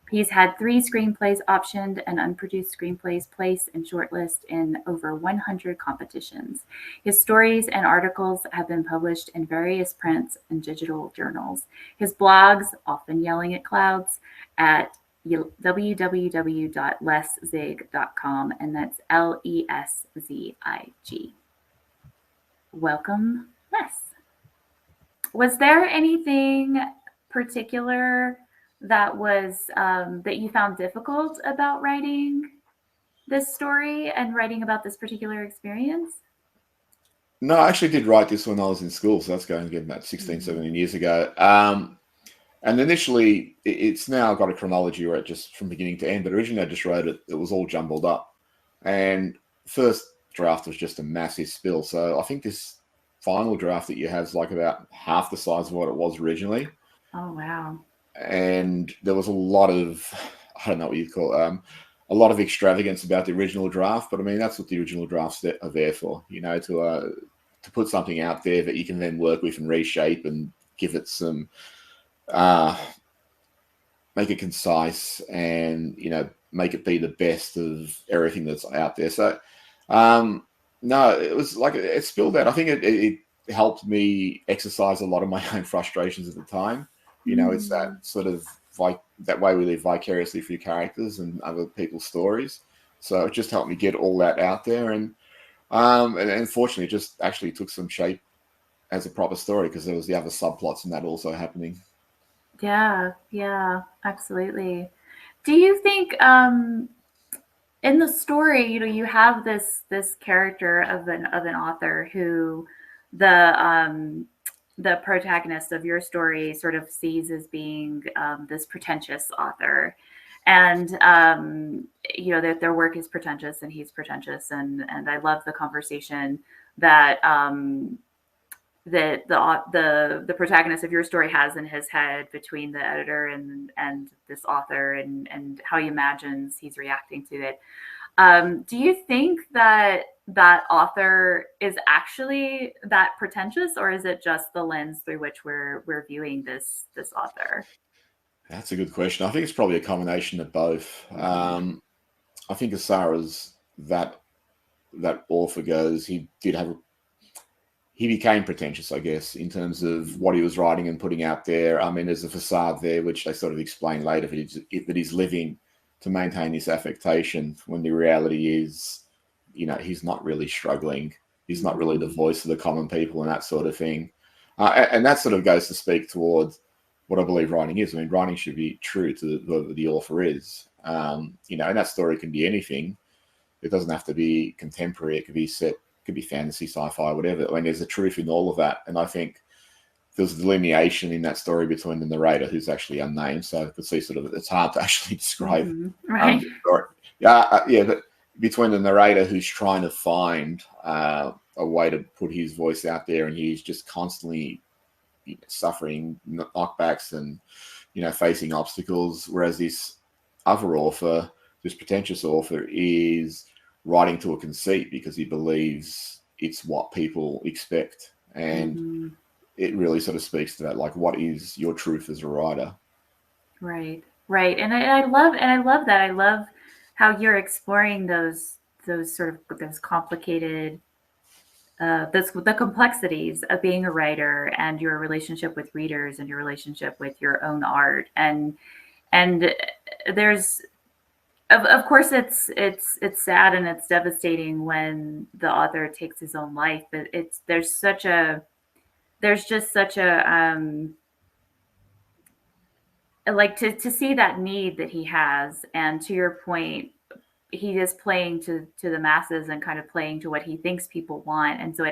He's had 3 screenplays optioned and unproduced screenplays placed in shortlist in over 100 competitions. His stories and articles have been published in various prints and digital journals. His blogs, Often Yelling at Clouds, at www.leszig.com, and that's LESZIG. welcome, Les. Was there anything particular that was that you found difficult about writing this story and writing about this particular experience? No, I actually did write this when I was in school, so that's going again about 16, 17 years ago. And initially, it's now got a chronology where it just from beginning to end, but originally I just wrote it, it was all jumbled up. And first draft was just a massive spill. So I think this final draft that you have is like about half the size of what it was originally. Oh, wow. And there was a lot of, I don't know what you'd call it, a lot of extravagance about the original draft. But I mean, that's what the original drafts are there for, you know, to put something out there that you can then work with and reshape and give it some, make it concise and, you know, make it be the best of everything that's out there. So, no, it was like it spilled out. I think it helped me exercise a lot of my own frustrations at the time. You know, it's that sort of like that way we live vicariously through characters and other people's stories. So it just helped me get all that out there. And unfortunately, it just actually took some shape as a proper story because there was the other subplots and that also happening. Yeah, absolutely. Do you think in the story, you know, you have this character of an author who the protagonist of your story sort of sees as being this pretentious author, and you know that their work is pretentious and he's pretentious, and I love the conversation that that the protagonist of your story has in his head between the editor and this author and how he imagines he's reacting to it. Do you think that that author is actually that pretentious, or is it just the lens through which we're viewing this author? That's a good question. I think it's probably a combination of both. I think as far as that author goes, he became pretentious, I guess, in terms of what he was writing and putting out there. I mean, there's a facade there, which they sort of explain later, that he's living to maintain this affectation when the reality is, you know, he's not really struggling. He's not really the voice of the common people and that sort of thing. And that sort of goes to speak towards what I believe writing is. I mean, writing should be true to whoever the author is. You know, and that story can be anything. It doesn't have to be contemporary. It could be set, could be fantasy, sci-fi, whatever. I mean, there's a truth in all of that. And I think there's a delineation in that story between the narrator, who's actually unnamed. So I could see sort of, it's hard to actually describe. Right. But between the narrator who's trying to find a way to put his voice out there, and he's just constantly suffering knockbacks and, you know, facing obstacles. Whereas this other author, this pretentious author, is writing to a conceit because he believes it's what people expect. And it really sort of speaks to that, like, what is your truth as a writer? Right. And I love that. I love how you're exploring those complicated the complexities of being a writer and your relationship with readers and your relationship with your own art. And there's of course it's sad and it's devastating when the author takes his own life, but there's just such a like to see that need that he has, and to your point, he is playing to the masses and kind of playing to what he thinks people want. And so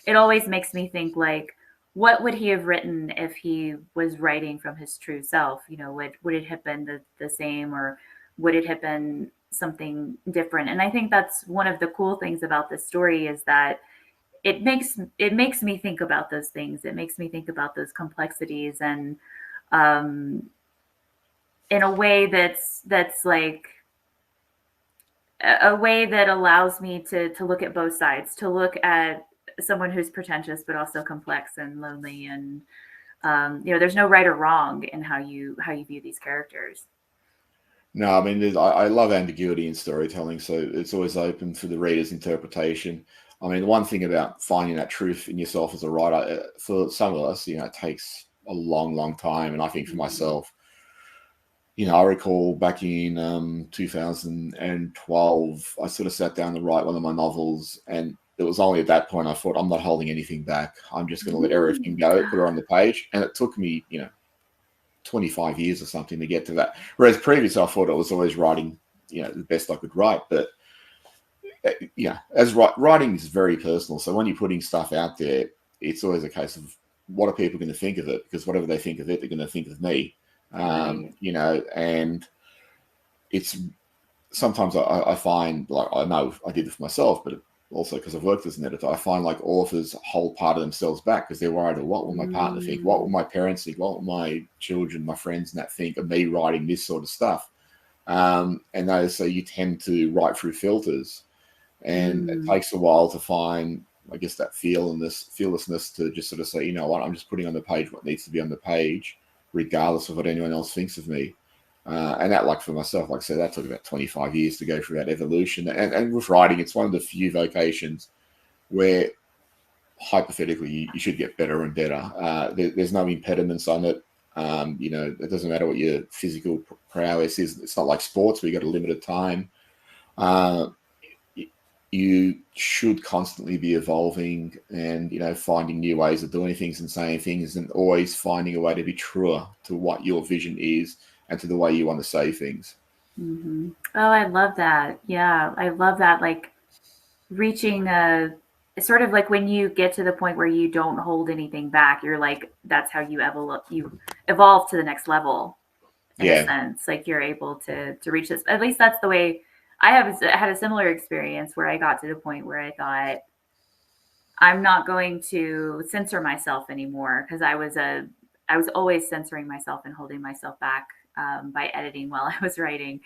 it always makes me think, like, what would he have written if he was writing from his true self? You know, would it have been the same, or would it have been something different? And I think that's one of the cool things about this story, is that it makes me think about those things. It makes me think about those complexities, and in a way that's like a way that allows me to look at both sides, to look at someone who's pretentious but also complex and lonely, and you know, there's no right or wrong in how you view these characters. No, I mean, I love ambiguity in storytelling, so it's always open for the reader's interpretation. I mean, the one thing about finding that truth in yourself as a writer, for some of us, you know, it takes a long, long time. And I think for myself, you know, I recall back in 2012, I sort of sat down to write one of my novels, and it was only at that point I thought, I'm not holding anything back. I'm just going to let everything go, put her on the page. And it took me, 25 years or something to get to that. Whereas previous, I thought I was always writing, the best I could write. But, as writing is very personal. So when you're putting stuff out there, it's always a case of what are people going to think of it? Because whatever they think of it, they're going to think of me. Right. And it's sometimes I find, like, I know I did it for myself, but also because I've worked as an editor, I find like authors hold part of themselves back because they're worried, what will my partner think? What will my parents think? What will my children, my friends, and that think of me writing this sort of stuff? So you tend to write through filters, and it takes a while to find, I guess, that fearlessness to just sort of say, you know what, I'm just putting on the page what needs to be on the page, regardless of what anyone else thinks of me. And that, like for myself, like I said, that took about 25 years to go through that evolution. And with writing, it's one of the few vocations where hypothetically you should get better and better. There's no impediments on it. It doesn't matter what your physical prowess is. It's not like sports where you got a limited time. You should constantly be evolving and, finding new ways of doing things and saying things, and always finding a way to be truer to what your vision is and to the way you want to say things. Mm-hmm. Oh, I love that. Yeah, I love that. Like reaching it's sort of like when you get to the point where you don't hold anything back, you're like, that's how you evolve to the next level in a sense. Like you're able to reach this. At least that's the way I had a similar experience where I got to the point where I thought, I'm not going to censor myself anymore, because I was always censoring myself and holding myself back by editing while I was writing.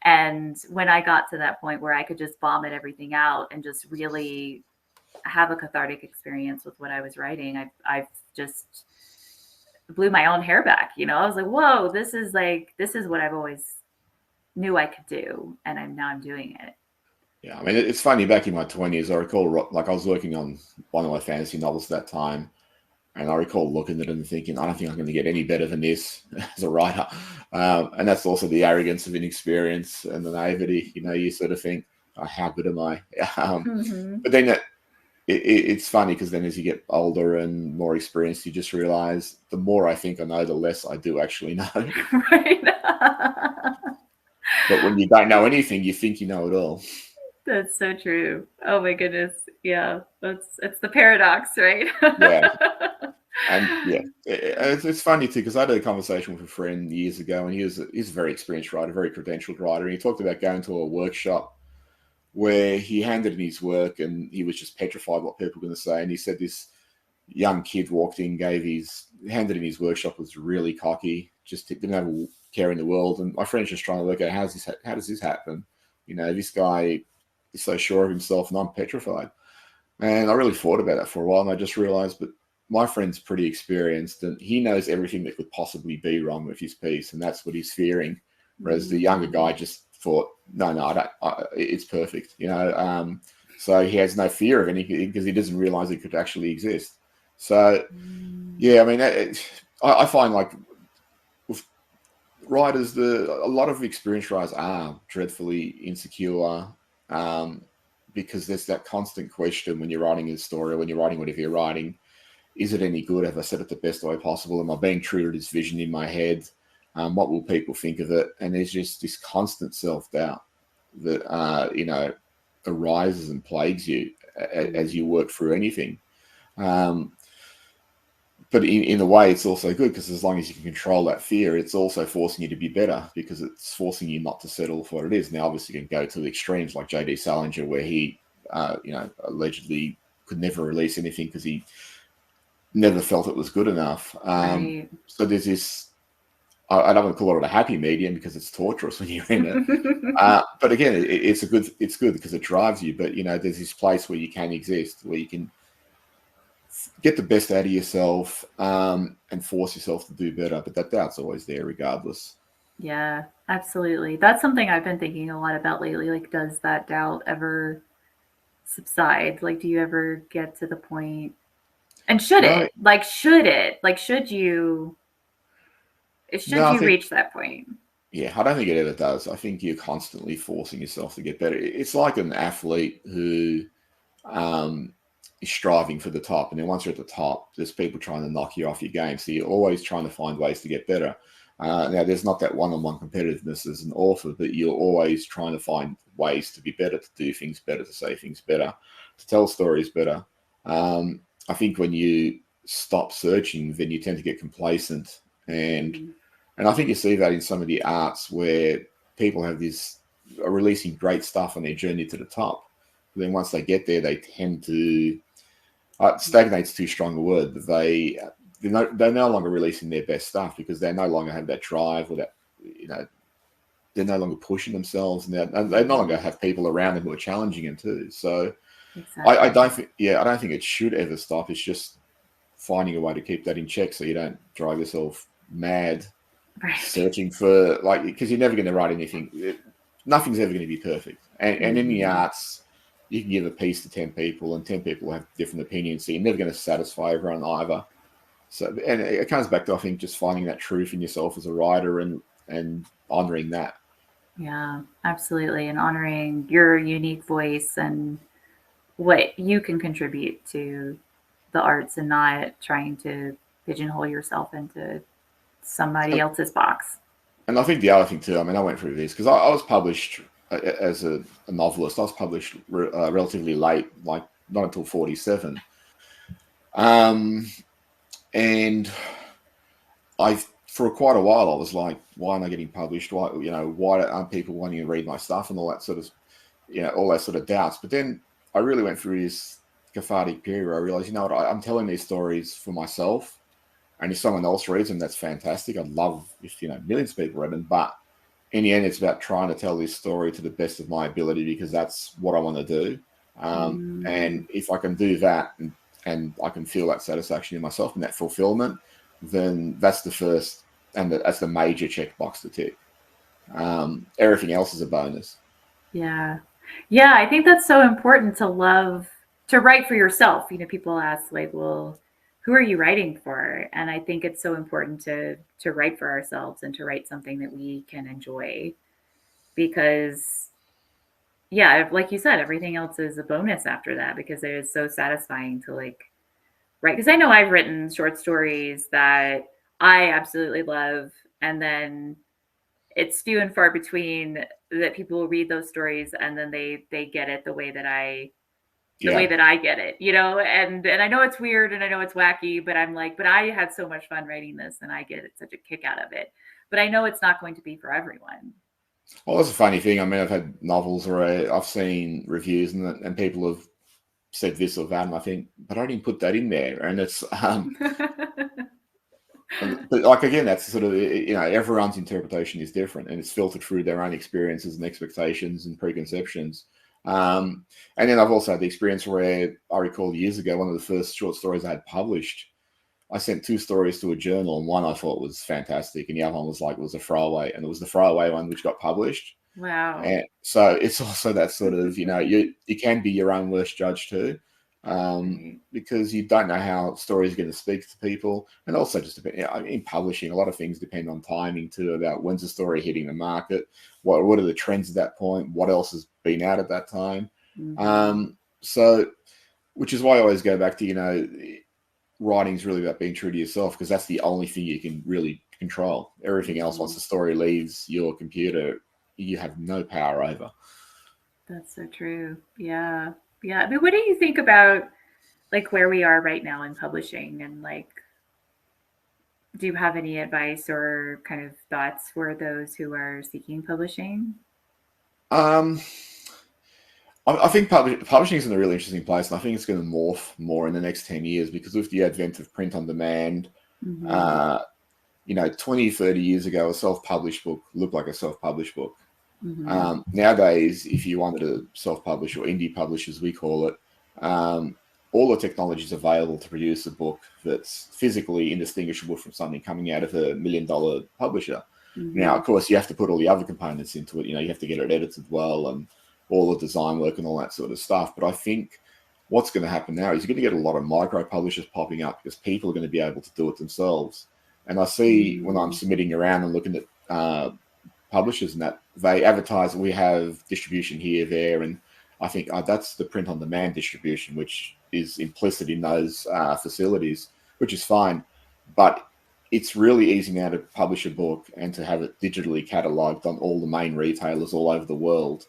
And when I got to that point where I could just vomit everything out and just really have a cathartic experience with what I was writing, I've just blew my own hair back. I was like, whoa, this is what I've always knew I could do, and now I'm doing it. Yeah, I mean, it's funny, back in my 20s, I recall, like, I was working on one of my fantasy novels at that time, and I recall looking at it and thinking, I don't think I'm going to get any better than this as a writer. And that's also the arrogance of inexperience and the naivety. You sort of think, oh, how good am I? But then it's funny, because then as you get older and more experienced, you just realize the more I think I know, the less I do actually know. Right. But when you don't know anything, you think you know it all. That's so true. Oh my goodness. Yeah. It's the paradox, right? Yeah. And it's funny too, because I had a conversation with a friend years ago, and he's a very experienced writer, very credentialed writer. And he talked about going to a workshop where he handed in his work and he was just petrified what people were going to say. And he said this young kid walked in, handed in his workshop, was really cocky, just didn't have a care in the world. And my friend's just trying to work out, how does this happen? This guy is so sure of himself, and I'm petrified. And I really thought about that for a while, and I just realized, but my friend's pretty experienced, and he knows everything that could possibly be wrong with his piece, and that's what he's fearing. Whereas the younger guy just thought, no, it's perfect, so he has no fear of anything because he doesn't realize it could actually exist. So, yeah, I mean, I find, like, with writers, a lot of experienced writers are dreadfully insecure, because there's that constant question when you're writing a story, or when you're writing whatever you're writing: is it any good? Have I said it the best way possible? Am I being true to this vision in my head? What will people think of it? And there's just this constant self-doubt that arises and plagues you as you work through anything. But in a way, it's also good, because as long as you can control that fear, it's also forcing you to be better, because it's forcing you not to settle for what it is. Now, obviously, you can go to the extremes like J.D. Salinger, where he, allegedly could never release anything because he never felt it was good enough. Right. So there's this, I don't want to call it a happy medium, because it's torturous when you're in it. But again, it's good because it drives you. But, there's this place where you can exist, where you can get the best out of yourself, and force yourself to do better. But that doubt's always there regardless. Yeah, absolutely. That's something I've been thinking a lot about lately. Like, does that doubt ever subside? Like, do you ever get to the point, and should it? Like, should you reach that point? Yeah, I don't think it ever does. I think you're constantly forcing yourself to get better. It's like an athlete who is striving for the top. And then once you're at the top, there's people trying to knock you off your game. So you're always trying to find ways to get better. Now, there's not that one-on-one competitiveness as an author, but you're always trying to find ways to be better, to do things better, to say things better, to tell stories better. I think when you stop searching, then you tend to get complacent. And I think you see that in some of the arts where people are releasing great stuff on their journey to the top. But then once they get there, they tend to stagnate's too strong a word, but they're no longer releasing their best stuff because they no longer have that drive or that, they're no longer pushing themselves, and they no longer have people around them who are challenging them too. So exactly. I don't think it should ever stop. It's just finding a way to keep that in check so you don't drive yourself mad searching for, because you're never going to write anything. Nothing's ever going to be perfect. And in the arts, you can give a piece to 10 people and 10 people have different opinions. So you're never going to satisfy everyone either. So, and it comes back to, I think, just finding that truth in yourself as a writer and honoring that. Yeah, absolutely. And honoring your unique voice and what you can contribute to the arts and not trying to pigeonhole yourself into somebody else's box. And I think the other thing too, I went through this because I was published as a novelist. I was published relatively late, like not until 47. And for quite a while, I was like, why am I getting published? Why aren't people wanting to read my stuff and all that sort of, all that sort of doubts. But then I really went through this cathartic period where I realized, I'm telling these stories for myself. And if someone else reads them, that's fantastic. I'd love if, millions of people read them. But in the end, it's about trying to tell this story to the best of my ability because that's what I want to do. And if I can do that and I can feel that satisfaction in myself and that fulfillment, then that's the first and that's the major checkbox to tick. Everything else is a bonus. Yeah. Yeah, I think that's so important to write for yourself. People ask like, well, who are you writing for? And I think it's so important to write for ourselves and to write something that we can enjoy because, yeah, like you said, everything else is a bonus after that because it is so satisfying to write. Because I know I've written short stories that I absolutely love, and then it's few and far between that people will read those stories and then they get it the way that I get it, and I know it's weird and I know it's wacky, but I'm like, but I had so much fun writing this and I get such a kick out of it. But I know it's not going to be for everyone. Well, that's a funny thing. I've had novels where I've seen reviews and people have said this or that, and I think, but I didn't put that in there. And it's, but again, that's sort of, everyone's interpretation is different and it's filtered through their own experiences and expectations and preconceptions. And then I've also had the experience where I recall years ago, one of the first short stories I had published, I sent 2 stories to a journal, and one I thought was fantastic, and the other one was a throwaway, and it was the throwaway one which got published. Wow. And so it's also that sort of, you can be your own worst judge too, because you don't know how stories are going to speak to people, and also just in publishing, a lot of things depend on timing too, about when's the story hitting the market, what are the trends at that point, what else has been out at that time. So, which is why I always go back to, writing is really about being true to yourself, because that's the only thing you can really control. Everything else, once the story leaves your computer, you have no power over. That's so true. Yeah. Yeah. What do you think about where we are right now in publishing, and do you have any advice or kind of thoughts for those who are seeking publishing? I think publishing is in a really interesting place, and I think it's going to morph more in the next 10 years because with the advent of print on demand, 20, 30 years ago, a self-published book looked like a self-published book. Nowadays, if you wanted to self-publish, or indie publish as we call it, all the technology is available to produce a book that's physically indistinguishable from something coming out of $1 million publisher. Now, of course, you have to put all the other components into it. You have to get it edited well and all the design work and all that sort of stuff. But I think what's going to happen now is you're going to get a lot of micro publishers popping up because people are going to be able to do it themselves. And I see when I'm submitting around and looking at publishers and that, they advertise we have distribution here, there, and I think that's the print-on-demand distribution, which is implicit in those facilities, which is fine. But it's really easy now to publish a book and to have it digitally catalogued on all the main retailers all over the world.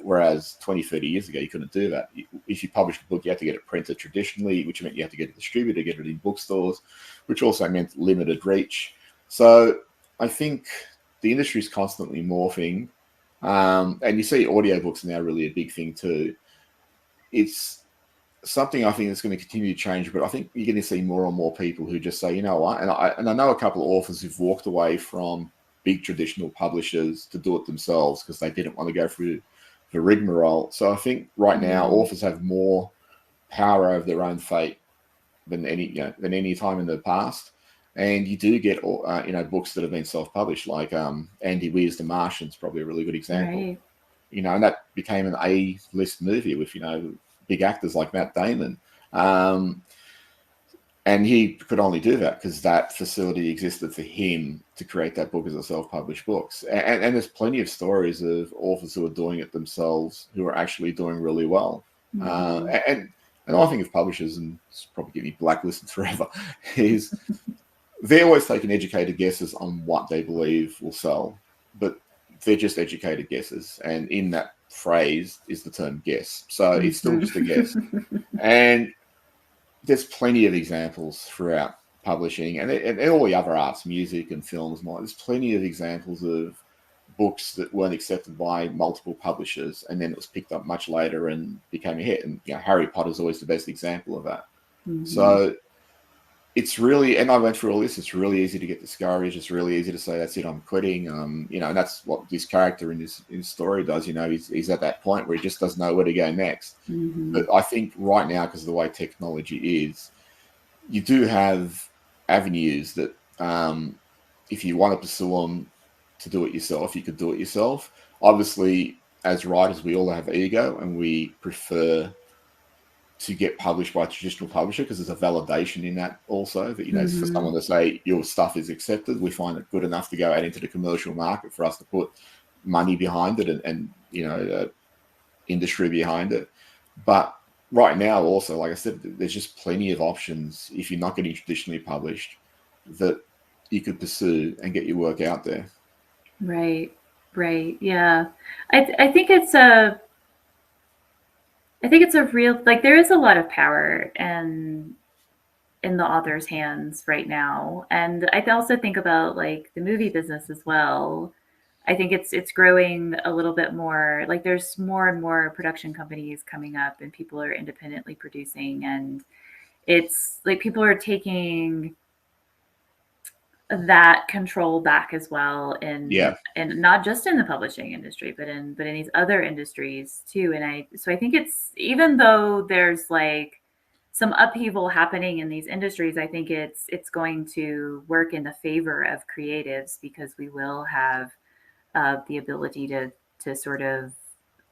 Whereas 20, 30 years ago, you couldn't do that. If you published a book, you had to get it printed traditionally, which meant you had to get a distributor, get it in bookstores, which also meant limited reach. So I think the industry is constantly morphing. And you see audiobooks are now really a big thing too. It's something I think that's going to continue to change, but I think you're going to see more and more people who just say, you know what, and I know a couple of authors who've walked away from big traditional publishers to do it themselves because they didn't want to go through the rigmarole. So I think right now authors have more power over their own fate than any time in the past. And you do get books that have been self-published, like Andy Weir's The Martian's probably a really good example. Right. And that became an A-list movie with big actors like Matt Damon. And he could only do that because that facility existed for him to create that book as a self-published book. And there's plenty of stories of authors who are doing it themselves who are actually doing really well. And I think of publishers, and it's probably getting blacklisted forever, is they're always taking educated guesses on what they believe will sell, but they're just educated guesses. And in that phrase is the term guess. So it's still just a guess. And there's plenty of examples throughout publishing and all the other arts, music and films. There's plenty of examples of books that weren't accepted by multiple publishers, and then it was picked up much later and became a hit. And Harry Potter's always the best example of that. So it's really, and I went through all this, it's really easy to get discouraged. It's really easy to say, that's it, I'm quitting. And that's what this character in this story does. He's at that point where he just doesn't know where to go next. But I think right now, because of the way technology is, you do have avenues that if you want to pursue them to do it yourself, you could do it yourself. Obviously, as writers, we all have ego and we prefer to get published by a traditional publisher because there's a validation in that also that, for someone to say your stuff is accepted, we find it good enough to go out into the commercial market for us to put money behind it and industry behind it. But right now also, like I said, there's just plenty of options if you're not getting traditionally published that you could pursue and get your work out there. Right. Yeah. I think it's a real, like, there is a lot of power in the author's hands right now. And I also think about like the movie business as well. I think it's growing a little bit more. Like there's more and more production companies coming up and people are independently producing, and it's like people are taking that control back as well and not just in the publishing industry, but in these other industries too. And so I think it's, even though there's like some upheaval happening in these industries, I think it's going to work in the favor of creatives because we will have the ability to sort of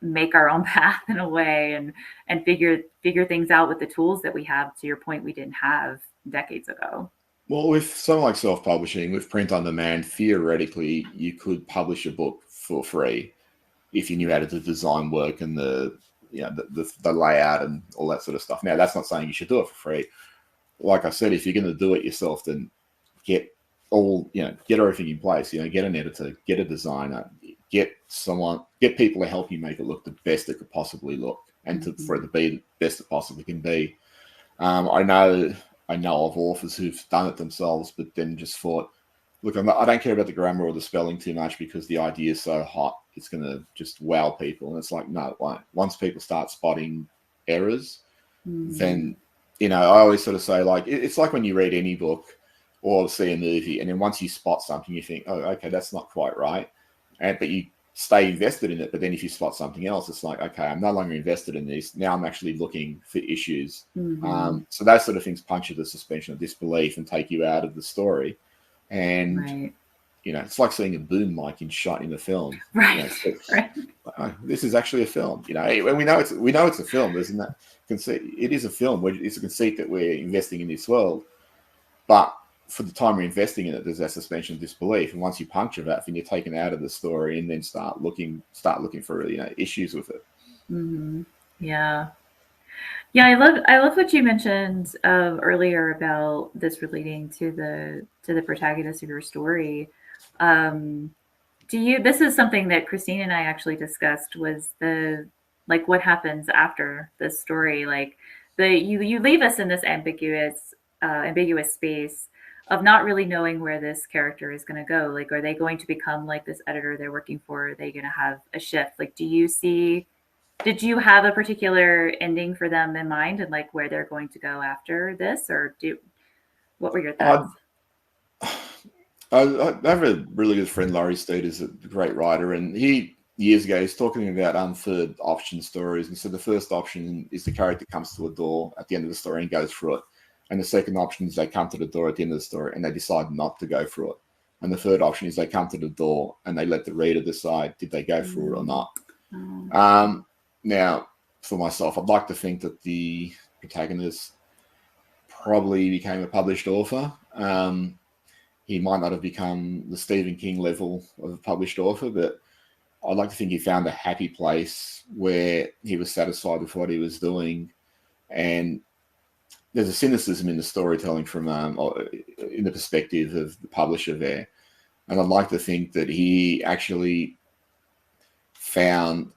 make our own path in a way and figure things out with the tools that we have, to your point, we didn't have decades ago. Well, with something like self-publishing, with print on demand, theoretically, you could publish a book for free if you knew how to do design work and the layout and all that sort of stuff. Now, that's not saying you should do it for free. Like I said, if you're going to do it yourself, then get everything in place. Get an editor, get a designer, get people to help you make it look the best it could possibly look, and for it to be the best it possibly can be. I know of authors who've done it themselves, but then just thought, look, I don't care about the grammar or the spelling too much because the idea is so hot, it's going to just wow people. And it's like, no, it won't. Once people start spotting errors, then, I always sort of say, like, it's like when you read any book or see a movie, and then once you spot something, you think, oh, okay, that's not quite right. But you stay invested in it. But then if you spot something else, it's like, okay, I'm no longer invested in this. Now I'm actually looking for issues. So those sort of things puncture the suspension of disbelief and take you out of the story. And, it's like seeing a boom mic shot in a film. Right. This is actually a film. And we know it's a film. Isn't that conceit? It is a film. It's a conceit that we're investing in this world. But for the time we're investing in it, there's that suspension of disbelief. And once you puncture that, then you're taken out of the story and then start looking for issues with it. Mm-hmm. Yeah. Yeah, I love what you mentioned earlier about this relating to the protagonist of your story. Um, do you? This is something that Christine and I actually discussed. Was the like what happens after this story? Like you leave us in this ambiguous space of not really knowing where this character is going to go. Like, are they going to become like this editor they're working for? Are they going to have a shift? Like, do you see? Did you have a particular ending for them in mind and like where they're going to go after this, or what were your I, thoughts? I have a really good friend, Laurie Steed, is a great writer, and he years ago he's talking about third option stories. And so the first option is the character comes to a door at the end of the story and goes through it, and the second option is they come to the door at the end of the story and they decide not to go through it, and the third option is they come to the door and they let the reader decide did they go through it or not. Now, for myself, I'd like to think that the protagonist probably became a published author. He might not have become the Stephen King level of a published author, but I'd like to think he found a happy place where he was satisfied with what he was doing. And there's a cynicism in the storytelling from in the perspective of the publisher there. And I'd like to think that he actually found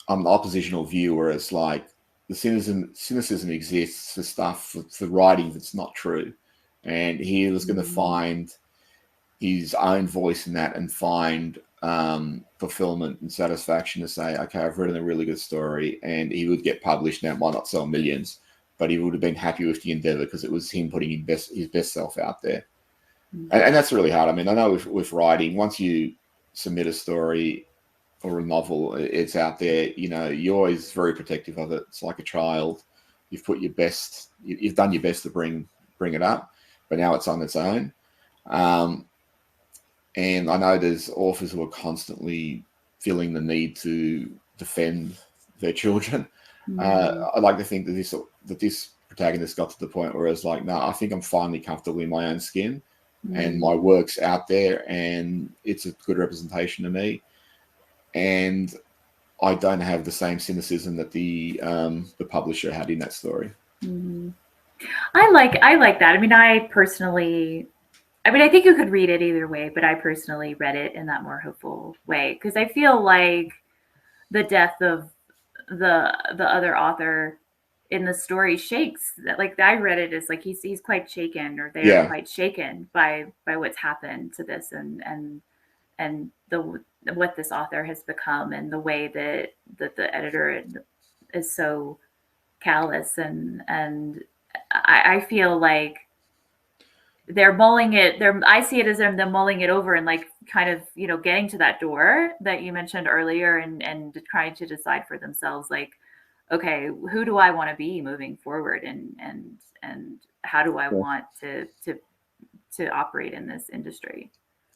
an oppositional view where it's like the cynicism exists for stuff, for writing that's not true. And he was going to find his own voice in that and find fulfillment and satisfaction to say, okay, I've written a really good story, and he would get published. Now, it might not sell millions, but he would have been happy with the endeavor because it was him putting his best self out there. And that's really hard. I mean, I know with writing, once you submit a story or a novel, it's out there, you know, you're always very protective of it. It's like a child. You've put your best, you've done your best to bring it up, but now it's on its own. And I know there's authors who are constantly feeling the need to defend their children. I'd like to think that this protagonist got to the point where it's like, no, I think I'm finally comfortable in my own skin, and my work's out there, and it's a good representation of me. And I don't have the same cynicism that the publisher had in that story. I like that. I mean, I think you could read it either way, but I personally read it in that more hopeful way because I feel like the death of the other author in the story shakes that. Like I read it as like he's quite shaken, or they're quite shaken by what's happened to this and the what this author has become, and the way that the editor is so callous, and I feel like they're mulling it. I see it as them mulling it over and like kind of, you know, getting to that door that you mentioned earlier, and trying to decide for themselves, like, okay, who do I want to be moving forward, and how do I want to operate in this industry?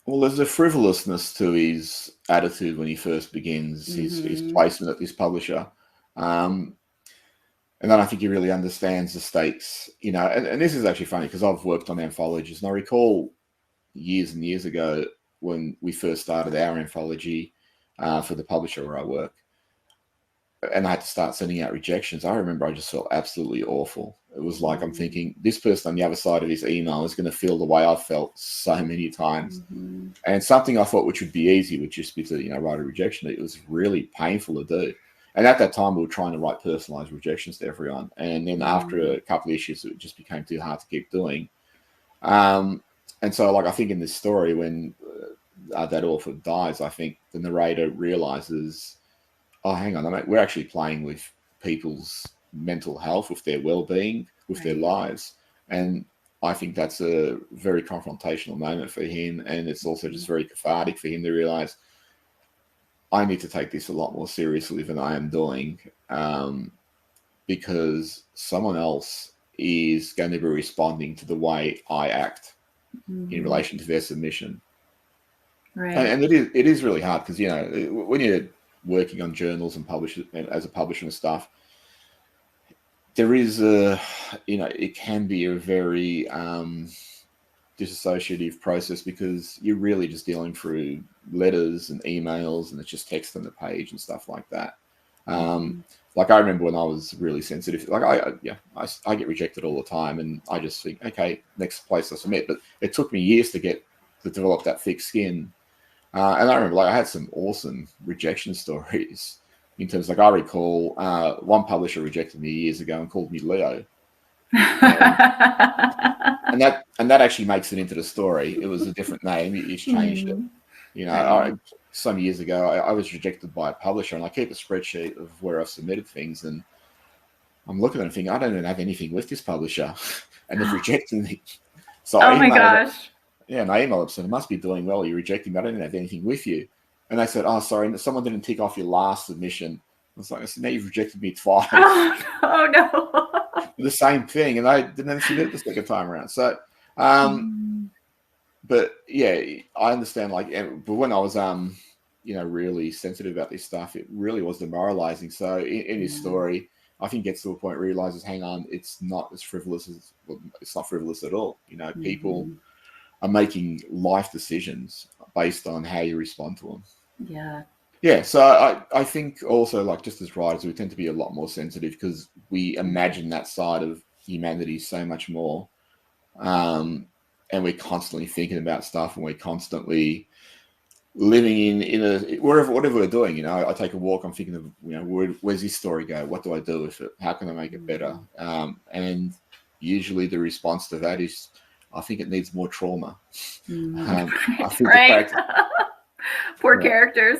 Well, there's a frivolousness to his attitude when he first begins his placement at this publisher. And then I think he really understands the stakes, you know, and this is actually funny because I've worked on anthologies, and I recall years and years ago when we first started our anthology for the publisher where I work, and I had to start sending out rejections. I remember I just felt absolutely awful. It was like, I'm thinking this person on the other side of his email is going to feel the way I've felt so many times. And something I thought which would be easy would just be to, you know, write a rejection. It was really painful to do. And at that time, we were trying to write personalized rejections to everyone. And then after a couple of issues, it just became too hard to keep doing. And so, like, I think in this story, when that author dies, I think the narrator realizes, oh, hang on, we're actually playing with people's mental health, with their well-being, with their lives. And I think that's a very confrontational moment for him. And it's also just very cathartic for him to realize, I need to take this a lot more seriously than I am doing, because someone else is going to be responding to the way I act in relation to their submission. Right. And it is really hard because, you know, when you're working on journals and as a publisher and stuff, there is it can be a very disassociative process because you're really just dealing through letters and emails, and it's just text on the page and stuff like that. Like I remember when I was really sensitive, like I get rejected all the time, and I just think, okay, next place I submit. But it took me years to develop that thick skin. And I remember, like, I had some awesome rejection stories. In terms, like, I recall one publisher rejected me years ago and called me Leo, and that actually makes it into the story. It was a different name; he's changed it. You know, some years ago, I was rejected by a publisher, and I keep a spreadsheet of where I've submitted things, and I'm looking at it and thinking, I don't even have anything with this publisher, and they've rejected me. So oh my gosh. Yeah, and I emailed them, said, it must be doing well. You're rejecting me. I don't even have anything with you. And they said, oh, sorry, someone didn't tick off your last submission. I said, now you've rejected me twice. Oh no. The same thing. And I didn't even submit the second time around. So, but yeah, I understand, like, but when I was, really sensitive about this stuff, it really was demoralizing. So in his story, I think gets to a point where he realizes, hang on, it's not frivolous at all. You know, people are making life decisions based on how you respond to them. Yeah. So I think also, like, just as writers, we tend to be a lot more sensitive because we imagine that side of humanity so much more, and we're constantly thinking about stuff, and we're constantly living in a whatever we're doing. You know, I take a walk, I'm thinking of, where's this story go? What do I do with it? How can I make it better? And usually the response to that is, I think it needs more trauma. I think Poor characters.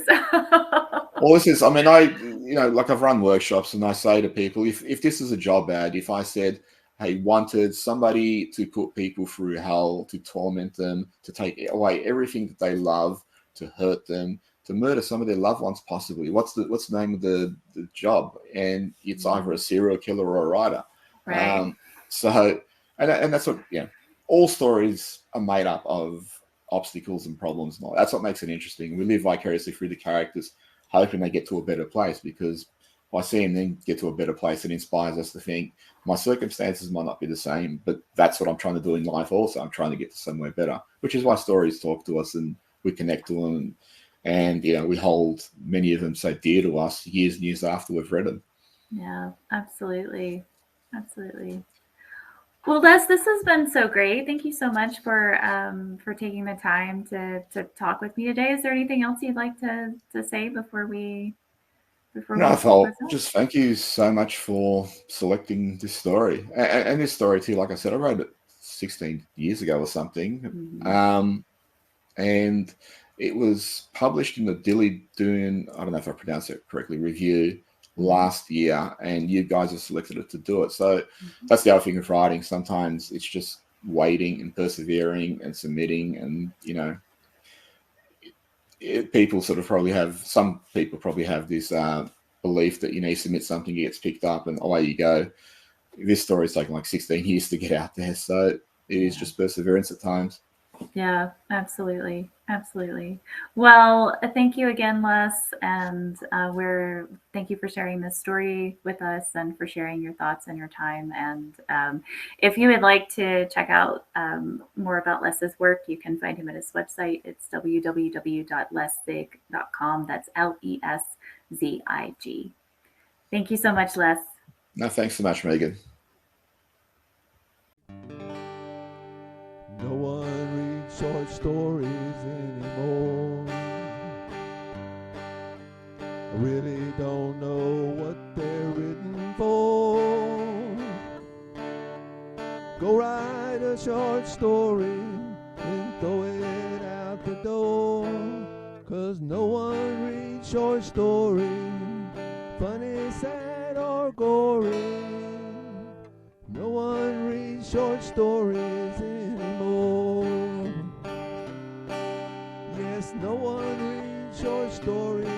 Well, this is, I've run workshops, and I say to people, if this is a job ad, if I said, hey, wanted somebody to put people through hell, to torment them, to take away everything that they love, to hurt them, to murder some of their loved ones, possibly, what's the name of the job? And it's either a serial killer or a writer. Right. And that's what, all stories are made up of obstacles and problems and all. That's what makes it interesting. We live vicariously through the characters, hoping they get to a better place, because by seeing them get to a better place, it inspires us to think, my circumstances might not be the same, but that's what I'm trying to do in life also. I'm trying to get to somewhere better, which is why stories talk to us and we connect to them. And we hold many of them so dear to us years and years after we've read them. Yeah, absolutely. Absolutely. Well, Les, this has been so great. Thank you so much for taking the time to talk with me today. Is there anything else you'd like to say before we? Just thank you so much for selecting this story, and this story too. Like I said, I wrote it 16 years ago or something, and it was published in the Dilly Doon, I don't know if I pronounced it correctly, review last year, and you guys have selected it to do it. So that's the other thing of writing. Sometimes it's just waiting and persevering and submitting, and people probably have this belief that you submit something, it gets picked up, and away you go. This story's taken like 16 years to get out there, so it is just perseverance at times. Yeah, absolutely. Well, thank you again, Les, and thank you for sharing this story with us and for sharing your thoughts and your time. And if you would like to check out more about Les's work, you can find him at his website. It's www.leszig.com. That's LESZIG. Thank you so much, Les. No, thanks so much, Megan. No one reads short stories anymore. I really don't know what they're written for. Go write a short story and throw it out the door. 'Cause no one reads short stories, funny, sad, or gory. No one reads short stories anymore. Yes, no one reads short stories